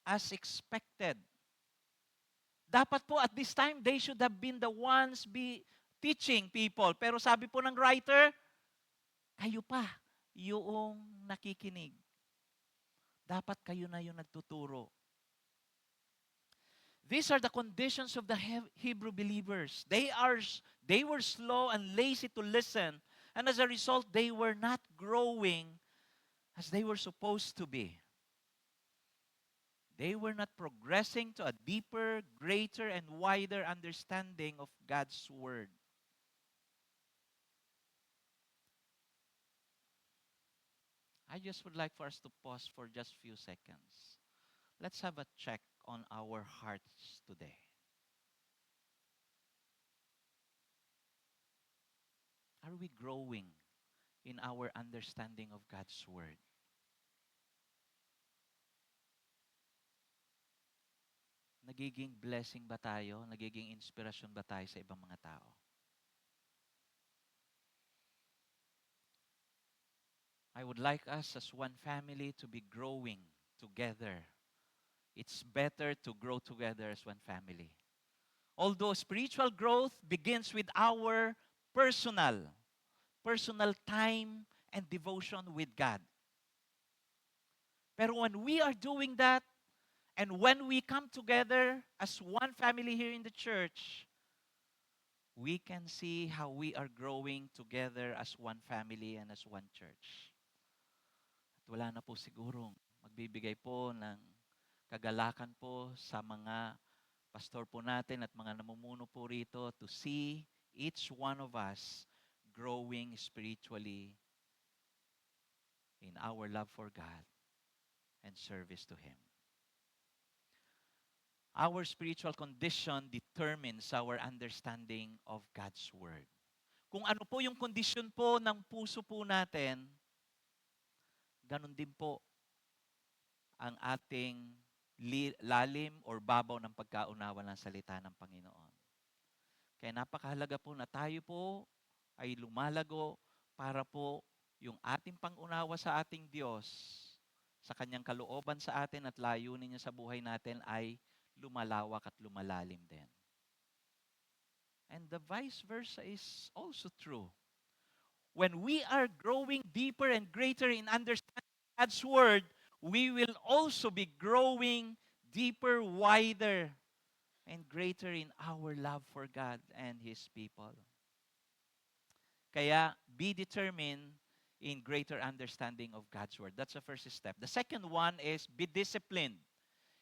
as expected. Dapat po at this time, they should have been the ones be teaching people. Pero sabi po ng writer, kayo pa yung nakikinig. Dapat kayo na yung nagtuturo. These are the conditions of the Hebrew believers. They were slow and lazy to listen, and as a result, they were not growing as they were supposed to be. They were not progressing to a deeper, greater, and wider understanding of God's Word. I just would like for us to pause for just a few seconds. Let's have a check on our hearts today. Are we growing in our understanding of God's Word? Nagiging blessing ba tayo? Nagiging inspirasyon ba tayo sa ibang mga tao? I would like us as one family to be growing together. It's better to grow together as one family. Although spiritual growth begins with our personal time and devotion with God. Pero when we are doing that, and when we come together as one family here in the church, we can see how we are growing together as one family and as one church. At wala na po sigurong magbibigay po ng kagalakan po sa mga pastor po natin at mga namumuno po rito to see each one of us growing spiritually in our love for God and service to Him. Our spiritual condition determines our understanding of God's Word. Kung ano po yung kondisyon po ng puso po natin, ganun din po ang ating lalim or babaw ng pagkaunawa ng salita ng Panginoon. Kaya napakahalaga po na tayo po ay lumalago para po yung ating pangunawa sa ating Diyos, sa Kanyang kalooban sa atin at layunin niya sa buhay natin ay lumalawak at lumalalim din. And the vice versa is also true. When we are growing deeper and greater in understanding God's Word, we will also be growing deeper, wider, and greater in our love for God and His people. Kaya, be determined in greater understanding of God's Word. That's the first step. The second one is be disciplined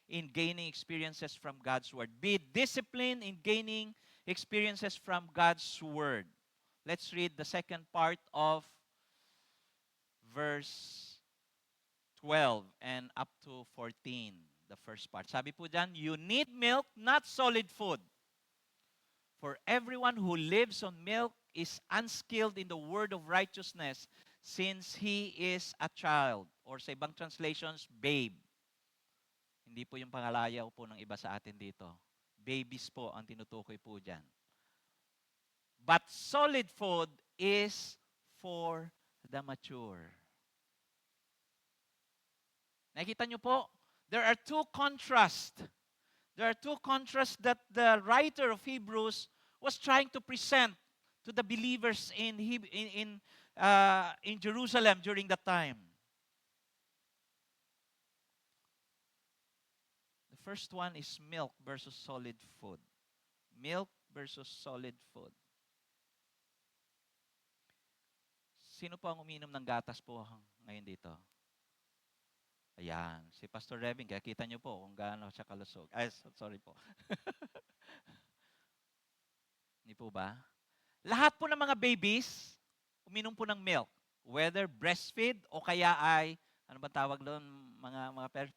in gaining experiences from God's Word. Be disciplined in gaining experiences from God's Word. Let's read the second part of verse 12 and up to 14, the first part. Sabi po dyan, you need milk, not solid food. For everyone who lives on milk is unskilled in the word of righteousness since he is a child. Or sa ibang translations, babe. Hindi po yung pangalayaw po ng iba sa atin dito. Babies po ang tinutukoy po dyan. But solid food is for the mature. Nakita nyo po, there are two contrasts. There are two contrasts that the writer of Hebrews was trying to present to the believers in Jerusalem during that time. First one is milk versus solid food. Milk versus solid food. Sino po ang uminom ng gatas po ngayon dito? Ayan, si Pastor Revin, kaya kita nyo po kung gaano siya kalusog. Ay, sorry po. Hindi po ba? Lahat po ng mga babies, uminom po ng milk. Whether breastfeed o kaya ay, ano ba tawag doon,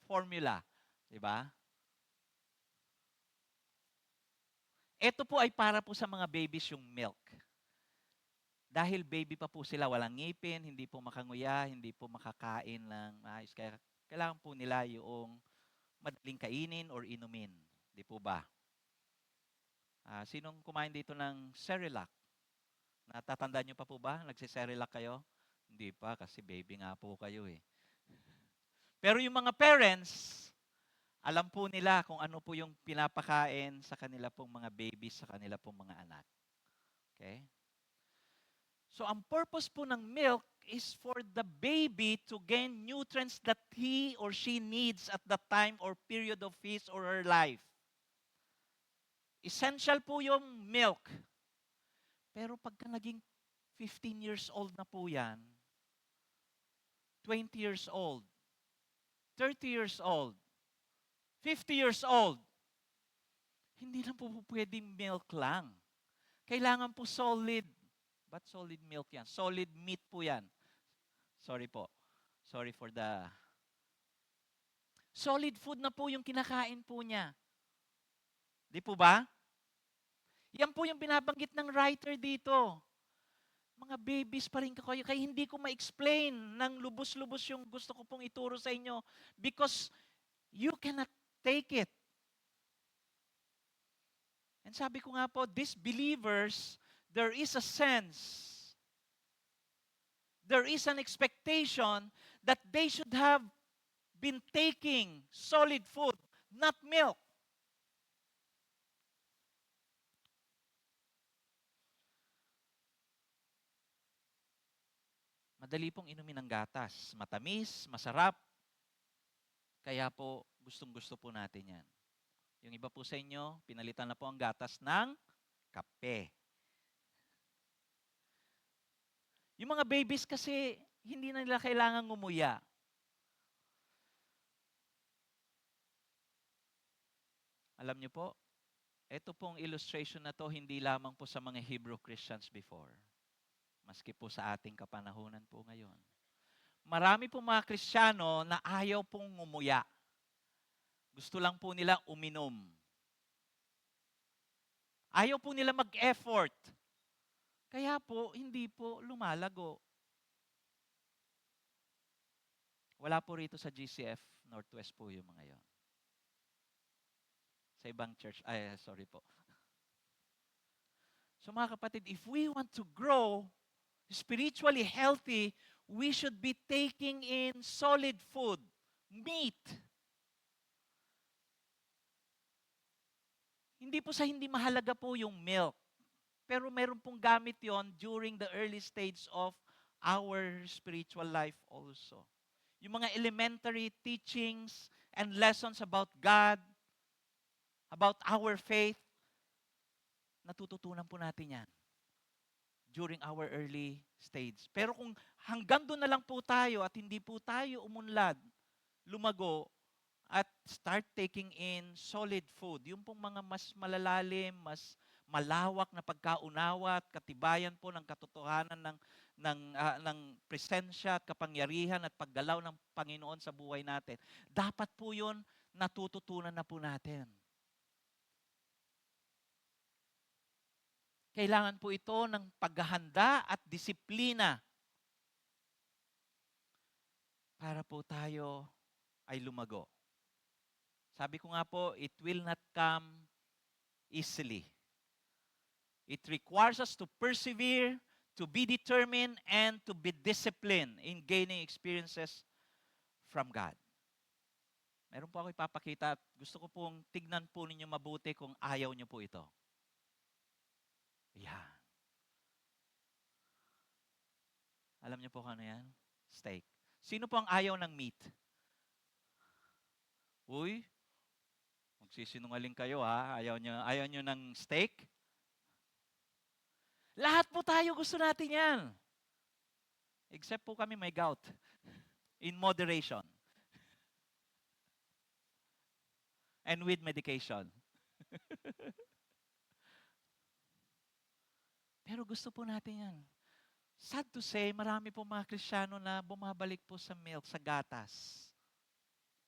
formula. Diba? Ito po ay para po sa mga babies yung milk. Dahil baby pa po sila, walang ngipin, hindi po makanguya, hindi po makakain ng maayos. Kaya kailangan po nila yung madaling kainin or inumin. Di po ba? Sinong kumain dito ng Cerelac? Natatandaan nyo pa po ba? Nagsi-Cerelac kayo? Hindi pa, kasi baby nga po kayo eh. Pero yung mga parents, alam po nila kung ano po yung pinapakain sa kanila pong mga babies, sa kanila pong mga anak. Okay? So ang purpose po ng milk is for the baby to gain nutrients that he or she needs at the time or period of his or her life. Essential po yung milk. Pero pagka naging 15 years old na po yan, 20 years old, 30 years old, 50 years old, hindi lang po pwedeng milk lang. Kailangan po solid. Ba't solid milk yan? Solid meat po yan. Sorry po. Sorry for the... Solid food na po yung kinakain po niya. Di po ba? Yan po yung binabanggit ng writer dito. Mga babies pa rin kayo. Kaya hindi ko ma-explain ng lubos-lubos yung gusto ko pong ituro sa inyo because you cannot take it. And sabi ko nga po, these believers, there is a sense, there is an expectation that they should have been taking solid food, not milk. Madali pong inumin ng gatas. Matamis, masarap. Kaya po, gustong-gusto po natin yan. Yung iba po sa inyo, pinalitan na po ang gatas ng kape. Yung mga babies kasi, hindi na nila kailangan ngumuya. Alam niyo po, ito pong illustration na to hindi lamang po sa mga Hebrew Christians before. Maski po sa ating kapanahunan po ngayon. Marami po mga Kristiyano na ayaw pong ngumuya. Gusto lang po nila uminom. Ayaw po nila mag-effort. Kaya po, hindi po lumalago. Wala po rito sa GCF Northwest po yung mga yon. Sa ibang church, sorry po. So mga kapatid, if we want to grow spiritually healthy, we should be taking in solid food, meat. Hindi po sa hindi mahalaga po yung milk. Pero meron pong gamit yon during the early stage of our spiritual life also. Yung mga elementary teachings and lessons about God, about our faith, natututunan po natin yan during our early stage. Pero kung hanggang doon na lang po tayo at hindi po tayo umunlad, lumago, at start taking in solid food, yung pong mga mas malalalim, mas malawak na pagkaunawa at katibayan po ng katotohanan ng presensya at kapangyarihan at paggalaw ng Panginoon sa buhay natin. Dapat po yun natututunan na po natin. Kailangan po ito ng paghahanda at disiplina para po tayo ay lumago. Sabi ko nga po, it will not come easily. It requires us to persevere, to be determined, and to be disciplined in gaining experiences from God. Meron po ako ipapakita at gusto ko pong tignan po ninyo mabuti kung ayaw nyo po ito. Yan. Alam niyo po kung ano yan? Steak. Sino po ang ayaw ng meat? Uy, magsisinungaling kayo ha. Ayaw nyo ng steak? Lahat po tayo gusto natin yan. Except po kami may gout. In moderation. And with medication. Pero gusto po natin yan. Sad to say, marami po mga Kristiyano na bumabalik po sa milk, sa gatas.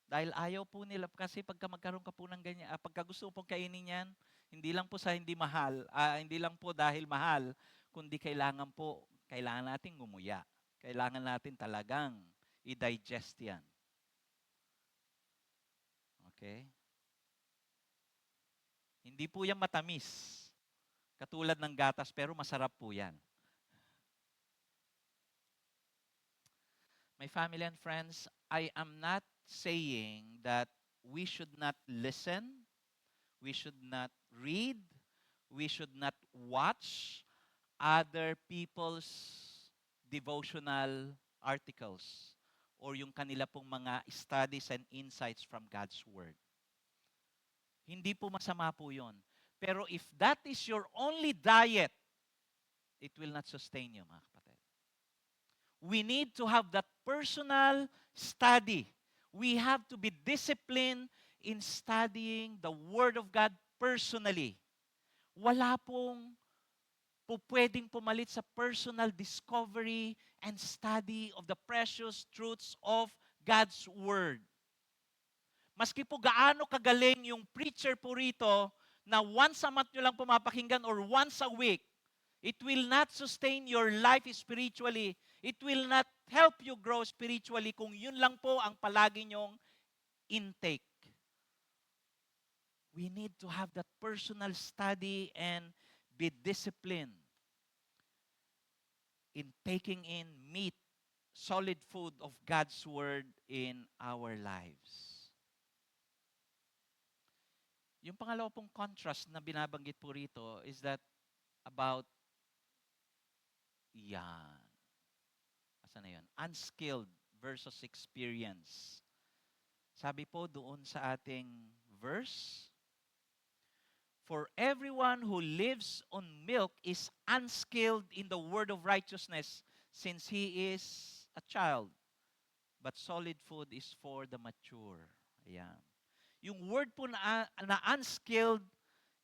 Dahil ayaw po nila, kasi pagka magkaroon ka po ng ganyan, pagka gusto pong kainin yan, hindi lang po sa hindi mahal, hindi lang po dahil mahal, kundi kailangan natin ngumuya. Kailangan natin talagang i-digest yan. Okay? Hindi po yan matamis. Katulad ng gatas, pero masarap po yan. My family and friends, I am not saying that we should not listen, we should not read, we should not watch other people's devotional articles or yung kanila pong mga studies and insights from God's Word. Hindi po masama po yun. Pero if that is your only diet, it will not sustain you, mga kapatid. We need to have that personal study. We have to be disciplined in studying the Word of God personally. Wala pong pwedeng pumalit sa personal discovery and study of the precious truths of God's Word. Maski po gaano kagaling yung preacher po rito na once a month nyo lang pumapakinggan or once a week, it will not sustain your life spiritually. It will not help you grow spiritually kung yun lang po ang palagi nyong intake. We need to have that personal study and be disciplined in taking in meat, solid food of God's Word in our lives. Yung pangalawa pong contrast na binabanggit po rito is that about yan. Asa na yun? Unskilled versus experience. Sabi po doon sa ating verse, for everyone who lives on milk is unskilled in the word of righteousness since he is a child. But solid food is for the mature. Ayan. Yung word po na unskilled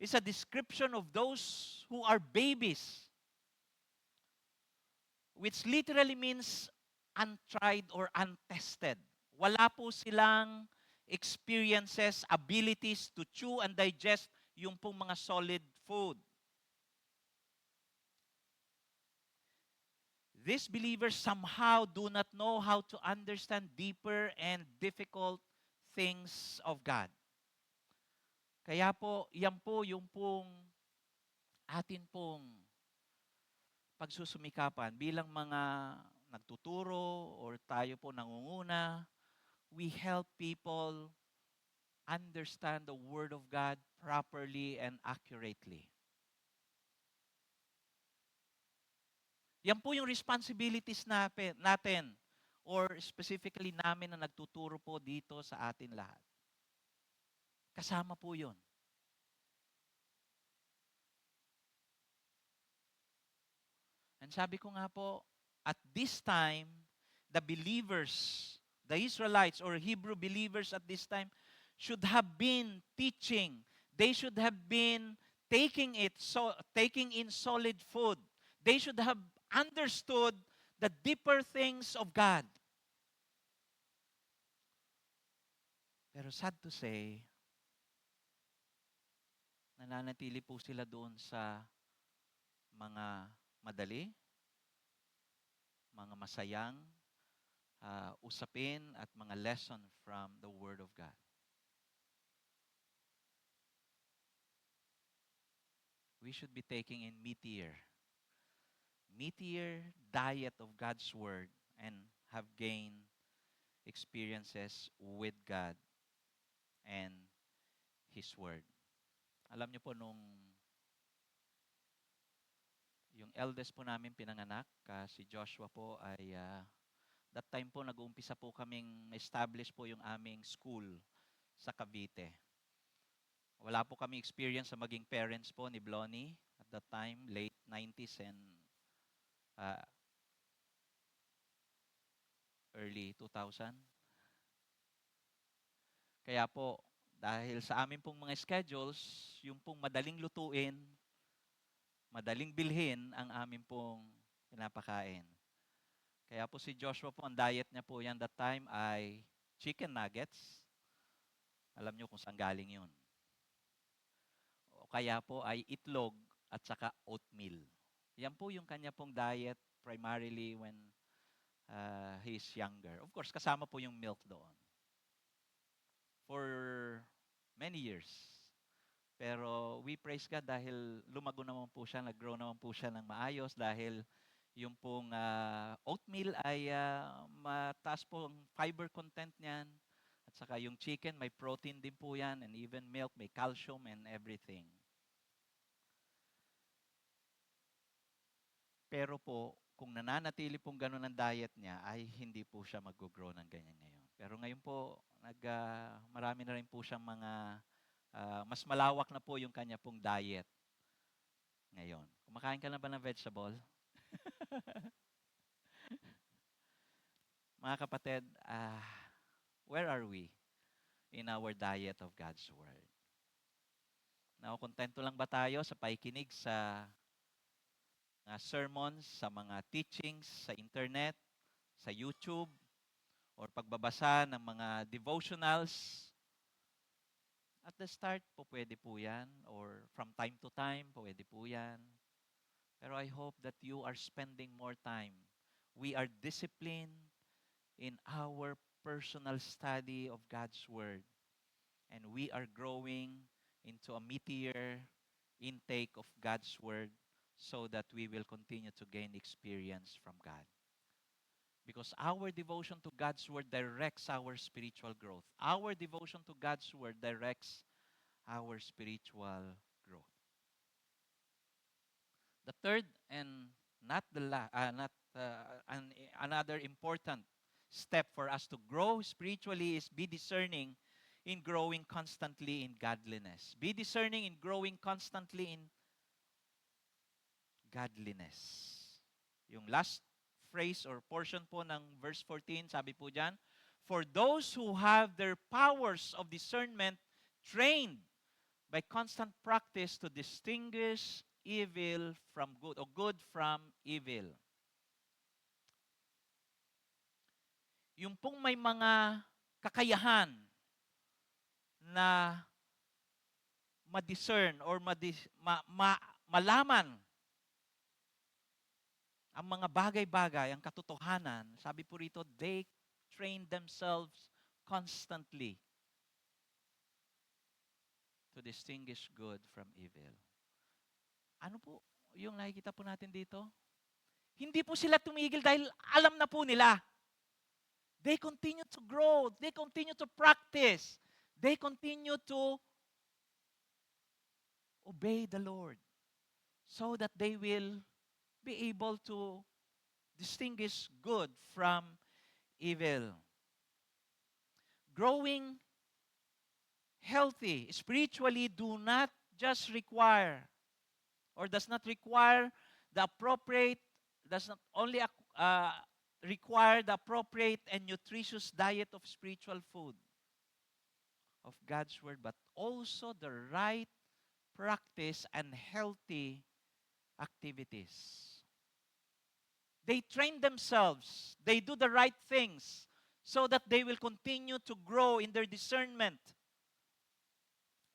is a description of those who are babies, which literally means untried or untested. Wala po silang experiences, abilities to chew and digest yung pong mga solid food. These believers somehow do not know how to understand deeper and difficult things of God. Kaya po, yan po yung pong atin pong pagsusumikapan bilang mga nagtuturo or tayo po nangunguna, we help people understand the Word of God properly and accurately. Yan po yung responsibilities natin or specifically namin na nagtuturo po dito sa atin lahat. Kasama po yun. And sabi ko nga po, at this time, the believers, the Israelites or Hebrew believers at this time should have been teaching. They should have been taking in solid food. They should have understood the deeper things of God. Pero sad to say, nananatili po sila doon sa mga madali, mga masayang usapin at mga lesson from the Word of God. We should be taking in meatier diet of God's Word and have gained experiences with God and His Word. Alam niyo po nung yung eldest po namin pinanganak, si Joshua po ay that time po nag-uumpisa po kaming establish po yung aming school sa Cavite. Wala po kami experience sa maging parents po ni Blonnie at that time, late 90s and early 2000. Kaya po, dahil sa amin pong mga schedules, yung pong madaling lutuin, madaling bilhin ang amin pong pinapakain. Kaya po si Joshua po, ang diet niya po yan that time ay chicken nuggets. Alam niyo kung saan galing yun. O kaya po ay itlog at saka oatmeal. Yan po yung kanya pong diet primarily when he's younger. Of course, kasama po yung milk doon. For many years. Pero we praise God dahil lumago naman po siya, nag-grow naman po siya ng maayos dahil yung pong oatmeal ay mataas po ang fiber content niyan. At saka yung chicken, may protein din po yan. And even milk, may calcium and everything. Pero po, kung nananatili pong ganun ang diet niya, ay hindi po siya mag-grow ng ganyan ngayon. Pero ngayon po, marami na rin po siyang mga, mas malawak na po yung kanya pong diet ngayon. Kumakain ka na ba ng vegetable? Mga kapatid, where are we in our diet of God's Word? Nakokontento lang ba tayo sa pakikinig sa mga sermons, sa mga teachings, sa internet, sa YouTube, or pagbabasa ng mga devotionals? At the start po pwede po yan, or from time to time, pwede po yan. Pero I hope that you are spending more time. We are disciplined in our personal study of God's Word. And we are growing into a meatier intake of God's Word so that we will continue to gain experience from God. Because our devotion to God's Word directs our spiritual growth. Our devotion to God's Word directs our spiritual growth. The third and another important step for us to grow spiritually is be discerning in growing constantly in godliness. Be discerning in growing constantly in godliness. Yung last phrase or portion po ng verse 14, sabi po dyan, for those who have their powers of discernment trained by constant practice to distinguish evil from good, or good from evil. Yung pong may mga kakayahan na ma-discern or malaman ang mga bagay-bagay, ang katotohanan, sabi po rito, they train themselves constantly to distinguish good from evil. Ano po yung nakikita po natin dito? Hindi po sila tumigil dahil alam na po nila. They continue to grow. They continue to practice. They continue to obey the Lord so that they will be able to distinguish good from evil. Growing healthy spiritually do not just require or does not require the appropriate, does not only require the appropriate and nutritious diet of spiritual food of God's Word, but also the right practice and healthy activities. They train themselves. They do the right things so that they will continue to grow in their discernment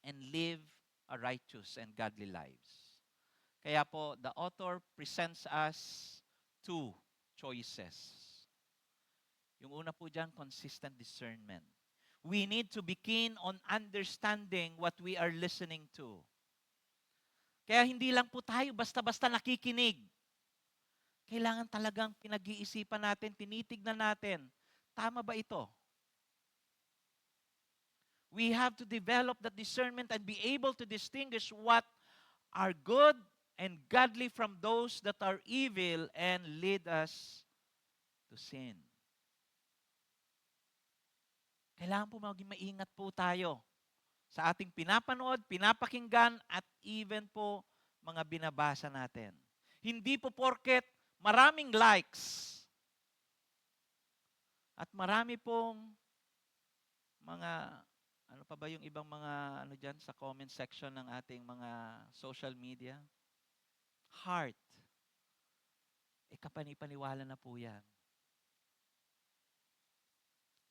and live a righteous and godly lives. Kaya po, the author presents us two choices. Yung una po dyan, consistent discernment. We need to be keen on understanding what we are listening to. Kaya hindi lang po tayo basta-basta nakikinig. Kailangan talagang pinag-iisipan natin, tinitignan natin, tama ba ito? We have to develop that discernment and be able to distinguish what are good and godly from those that are evil and lead us to sin. Kailangan po maging maingat po tayo sa ating pinapanood, pinapakinggan, at even po mga binabasa natin. Hindi po porket maraming likes at marami pong mga, ano pa ba yung ibang mga ano dyan sa comment section ng ating mga social media? Heart Kasi kapani-paniwala na po yan.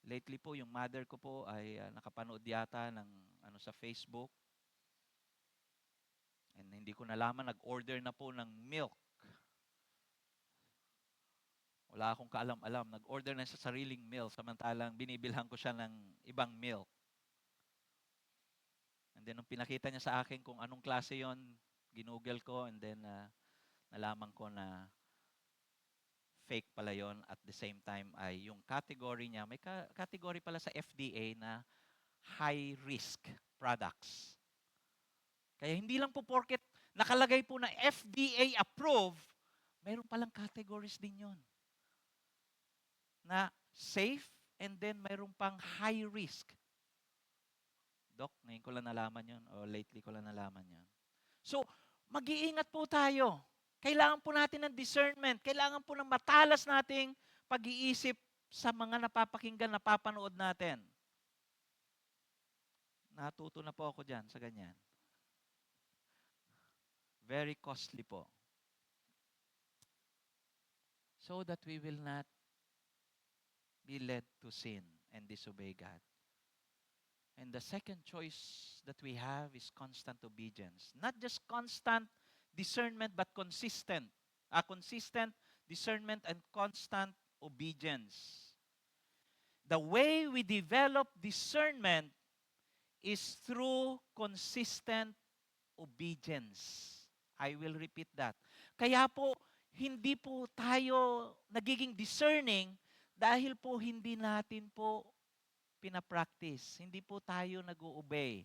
Lately po, yung mother ko po ay nakapanood yata ng sa Facebook. And hindi ko nalaman, nag-order na po ng milk. Wala akong kaalam-alam. Nag-order na sa sariling milk, samantalang binibilhan ko siya ng ibang milk. And then, nung pinakita niya sa akin kung anong klase yon, ginugel ko, and then nalaman ko na fake pala yon. At the same time ay yung category niya, may category pala sa FDA na high-risk products. Kaya hindi lang po porket nakalagay po na FDA approved, mayroon palang categories din yon na safe and then mayroon pang high risk. Doc, ngayon ko lang nalaman yon o lately ko lang nalaman yon. So, mag-iingat po tayo. Kailangan po natin ng discernment. Kailangan po ng matalas nating pag-iisip sa mga napapakinggan, napapanood natin. Natuto na po ako dyan sa ganyan. Very costly po. So that we will not be led to sin and disobey God. And the second choice that we have is constant obedience. Not just constant discernment, but consistent. Consistent discernment and constant obedience. The way we develop discernment is through consistent obedience. I will repeat that. Kaya po, hindi po tayo nagiging discerning dahil po hindi natin po pinapractice. Hindi po tayo nag-o-obey.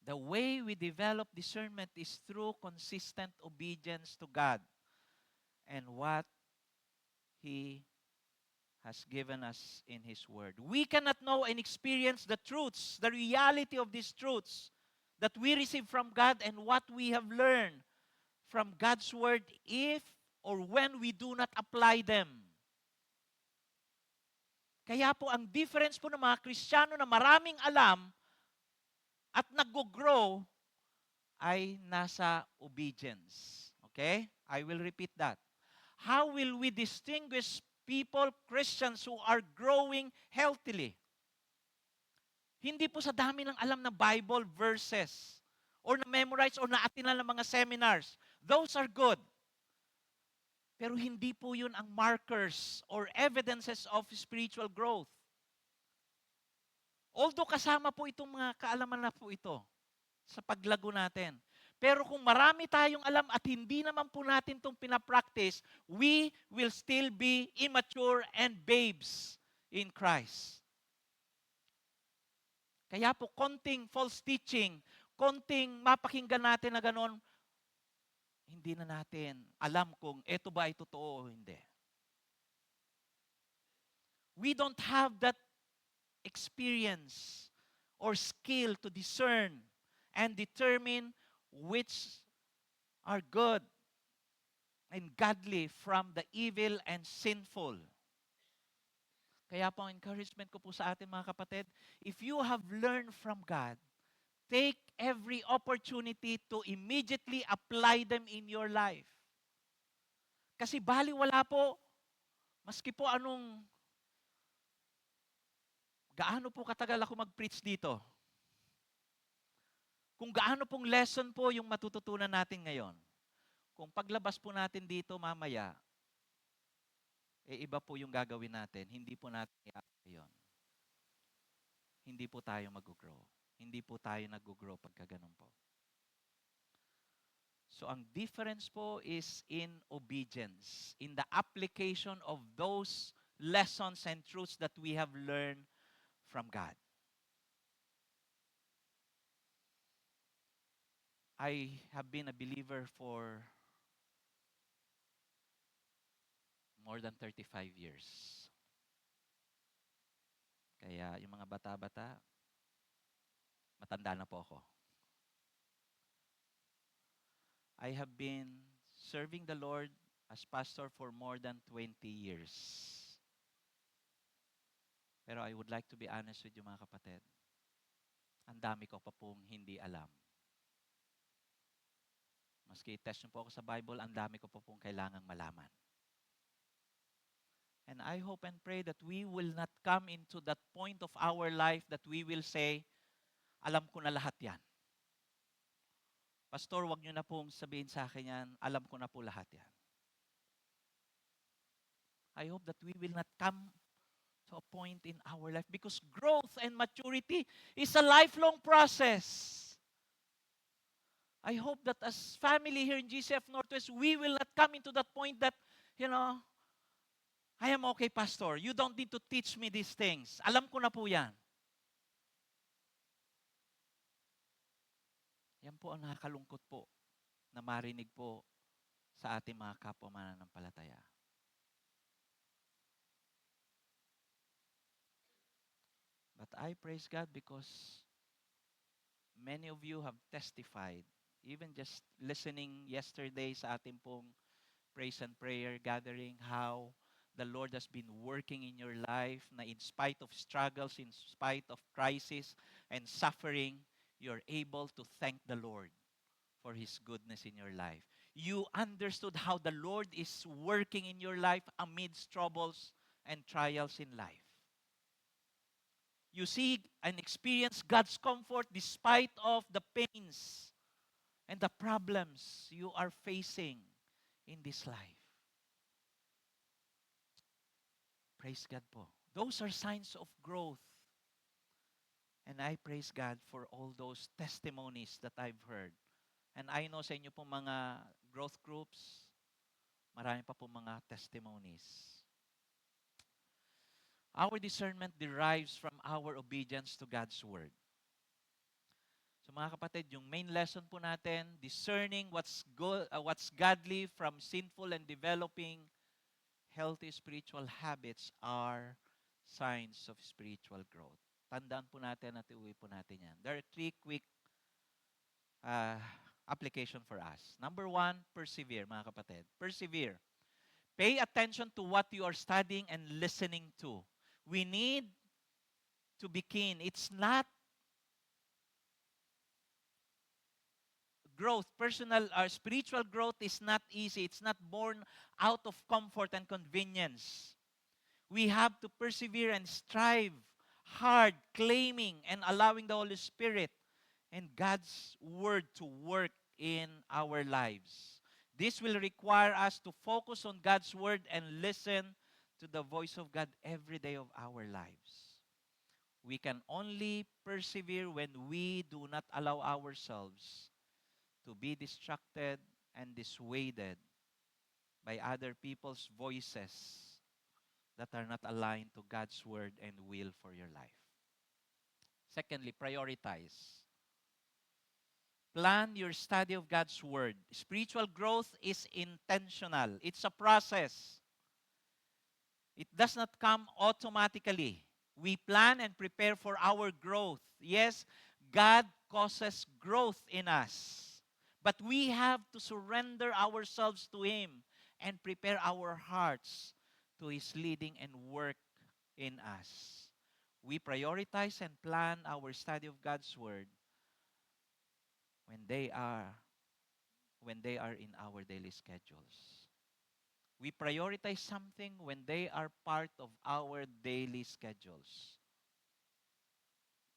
The way we develop discernment is through consistent obedience to God and what He has given us in His Word. We cannot know and experience the truths, the reality of these truths that we receive from God and what we have learned from God's Word if or when we do not apply them. Kaya po ang difference po ng mga Kristiyano na maraming alam at nag-grow ay nasa obedience. Okay? I will repeat that. How will we distinguish people, Christians who are growing healthily? Hindi po sa dami ng alam na Bible verses or na-memorize or na-attinan ng mga seminars. Those are good. Pero hindi po yun ang markers or evidences of spiritual growth. Although kasama po itong mga kaalaman na po ito sa paglago natin. Pero kung marami tayong alam at hindi naman po natin itong pinapractice, we will still be immature and babes in Christ. Kaya po konting false teaching, konting mapakinggan natin na ganon, hindi na natin alam kung ito ba ay totoo o hindi. We don't have that experience or skill to discern and determine which are good and godly from the evil and sinful. Kaya po ang encouragement ko po sa atin mga kapatid, if you have learned from God, take every opportunity to immediately apply them in your life. Kasi baliwala po, maski po gaano po katagal ako mag-preach dito. Kung gaano pong lesson po yung matututunan natin ngayon. Kung paglabas po natin dito mamaya, iba po yung gagawin natin. Hindi po natin i-apply yun. Hindi po tayo mag-grow. Hindi po tayo nag-grow pagka ganun po. So ang difference po is in obedience, in the application of those lessons and truths that we have learned from God. I have been a believer for more than 35 years. Kaya yung mga bata-bata, matanda na po ako. I have been serving the Lord as pastor for more than 20 years. Pero I would like to be honest with you mga kapatid. Ang dami ko pa pong hindi alam. Maski test nyo po ako sa Bible, ang dami ko po pong kailangang malaman. And I hope and pray that we will not come into that point of our life that we will say, alam ko na lahat yan. Pastor, wag nyo na pong sabihin sa akin yan, alam ko na po lahat yan. I hope that we will not come to a point in our life because growth and maturity is a lifelong process. I hope that as family here in GCF Northwest, we will not come into that point that, I am okay, Pastor. You don't need to teach me these things. Alam ko na po yan. Yan po ang nakakalungkot po na marinig po sa ating mga kapwa mananampalataya. But I praise God because many of you have testified, even just listening yesterday sa ating pong praise and prayer gathering, how the Lord has been working in your life, na in spite of struggles, in spite of crisis and suffering, you're able to thank the Lord for His goodness in your life. You understood how the Lord is working in your life amidst troubles and trials in life. You see and experience God's comfort despite of the pains and the problems you are facing in this life. Praise God po. Those are signs of growth. And I praise God for all those testimonies that I've heard. And I know sa inyo po mga growth groups, marami pa po mga testimonies. Our discernment derives from our obedience to God's Word. So mga kapatid, yung main lesson po natin, discerning what's godly from sinful and developing healthy spiritual habits are signs of spiritual growth. Tandaan po natin at iuwi po natin yan. There are 3 quick application for us. Number 1, persevere, mga kapatid. Persevere. Pay attention to what you are studying and listening to. We need to be keen. It's not growth, personal or spiritual growth is not easy. It's not born out of comfort and convenience. We have to persevere and strive hard, claiming and allowing the Holy Spirit and God's Word to work in our lives. This will require us to focus on God's Word and listen to the voice of God every day of our lives. We can only persevere when we do not allow ourselves to be distracted and dissuaded by other people's voices that are not aligned to God's Word and will for your life. Secondly, prioritize. Plan your study of God's Word. Spiritual growth is intentional. It's a process. It does not come automatically. We plan and prepare for our growth. Yes, God causes growth in us. But we have to surrender ourselves to Him and prepare our hearts to His leading and work in us. We prioritize and plan our study of God's Word when they are in our daily schedules. We prioritize something when they are part of our daily schedules.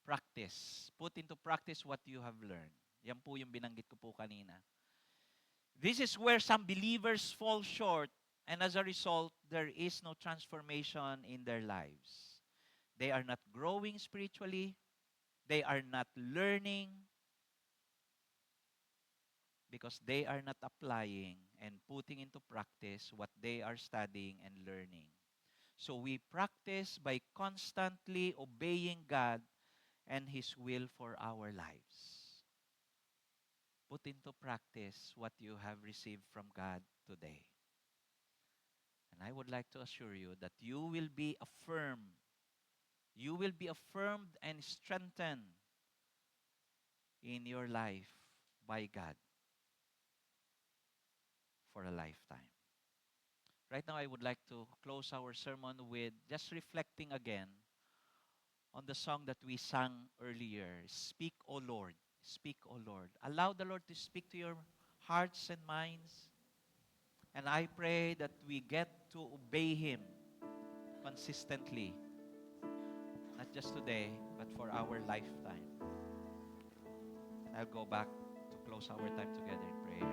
Practice. Put into practice what you have learned. Yan po yung binanggit ko po kanina. This is where some believers fall short, and as a result, there is no transformation in their lives. They are not growing spiritually. They are not learning because they are not applying and putting into practice what they are studying and learning. So we practice by constantly obeying God and His will for our lives. Put into practice what you have received from God today. And I would like to assure you that you will be affirmed. You will be affirmed and strengthened in your life by God for a lifetime. Right now, I would like to close our sermon with just reflecting again on the song that we sang earlier, Speak, O Lord. Speak, O Lord. Allow the Lord to speak to your hearts and minds. And I pray that we get to obey Him consistently, not just today, but for our lifetime. And I'll go back to close our time together in prayer.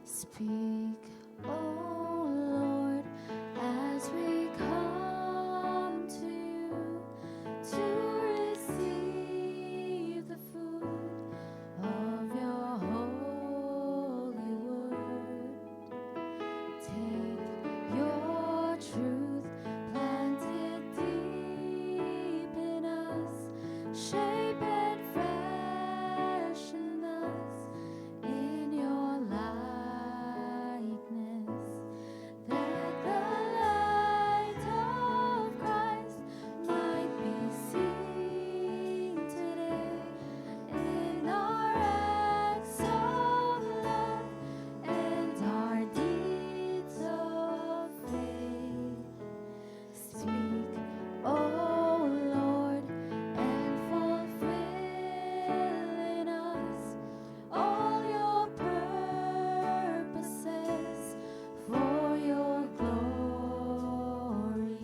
Speak, O Lord, as we come to you to receive the food of your holy word. Take your truth, plant it deep in us, shape and fashion us in your likeness, that the light of Christ might be seen today in our acts of love and our deeds of faith. Speak, O Lord, and fulfill in us all your purposes for your glory.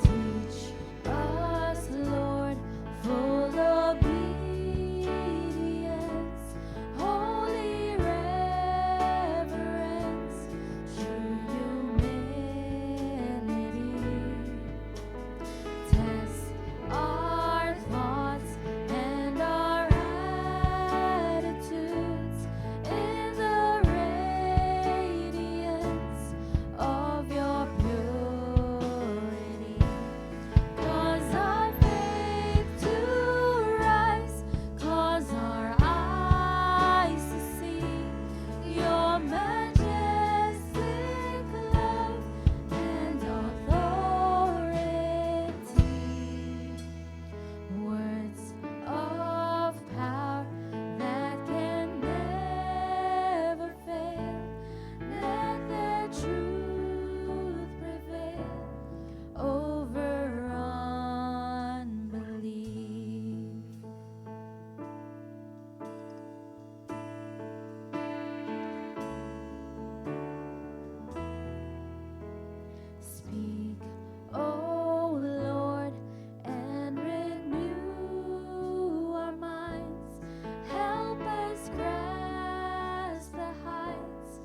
Teach us, Lord, full obedience, holy reverence, true humility. Test our thoughts and our attitudes in the radiance of your purity. Cause our faith to rise, cause our eyes to see your majestic love and authority. Words of power that can never fail, let their truth prevail over unbelief. Speak, O Lord, and renew our minds. Help us grasp the heights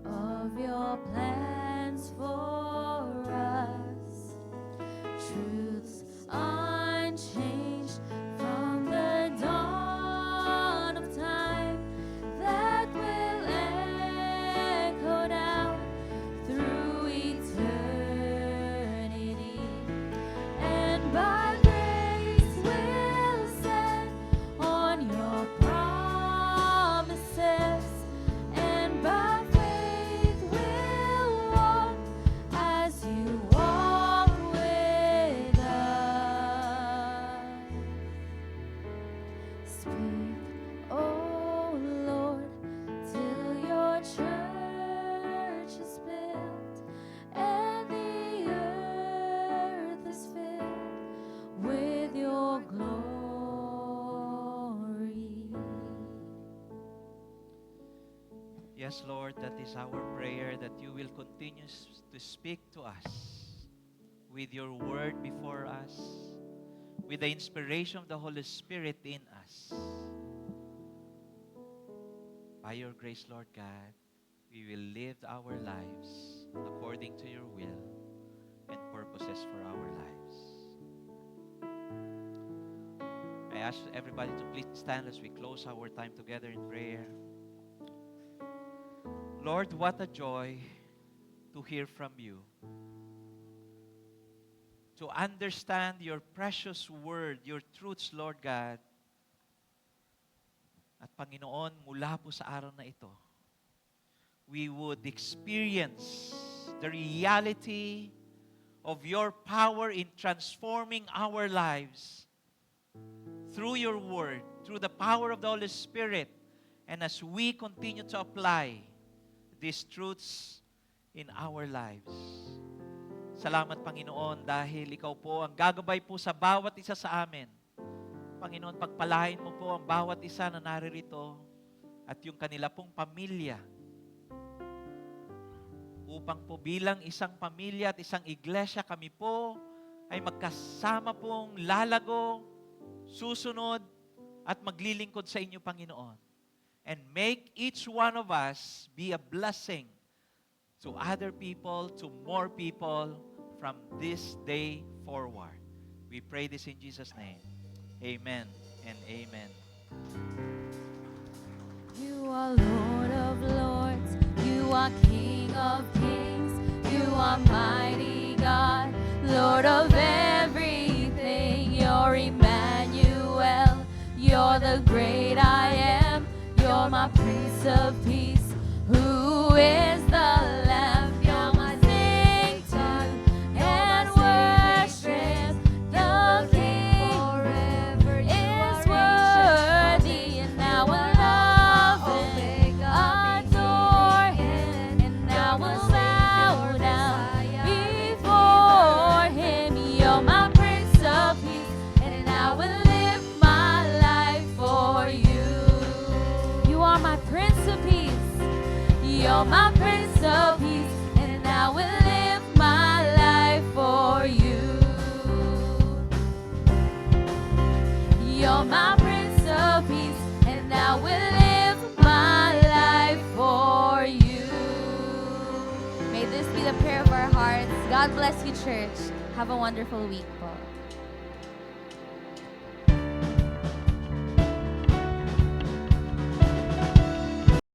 of your plans for us. Truths unchanged from the dawn of time that will echo down through eternity, and by grace will stand on your promises, and by faith will walk as you walk with us. Speak, O Lord, till your church is built and the earth is filled with your glory. Yes, Lord, that is our prayer, that you will continue to speak to us with your word before us, with the inspiration of the Holy Spirit in us. By your grace, Lord God, we will live our lives according to your will and purposes for our lives. I ask everybody to please stand as we close our time together in prayer. Lord, what a joy to hear from you, to understand your precious word, your truths, Lord God. At Panginoon, mula po sa araw na ito, we would experience the reality of your power in transforming our lives through your word, through the power of the Holy Spirit, and as we continue to apply these truths in our lives. Salamat, Panginoon, dahil Ikaw po ang gagabay po sa bawat isa sa amin. Panginoon, pagpalain mo po ang bawat isa na naririto at yung kanila pong pamilya upang po bilang isang pamilya at isang iglesia kami po ay magkasama pong lalago, susunod at maglilingkod sa inyo, Panginoon. And make each one of us be a blessing to other people, to more people from this day forward. We pray this in Jesus' name. Amen and amen. You are Lord of lords, you are King of kings, you are mighty God, Lord of everything. You're Emmanuel, you're the great I am, you're my Prince of Peace. Who is the Lamb? You're my victor and worship the King. Forever is worthy, and I will love Him, adore Him, and I will bow down before Him. You're my Prince of Peace, and I will live my life for you. You are my Prince of Peace. You're my Prince of Peace, and I will live my life for you. You're my Prince of Peace, and I will live my life for you. May this be the prayer of our hearts. God bless you, church. Have a wonderful week po.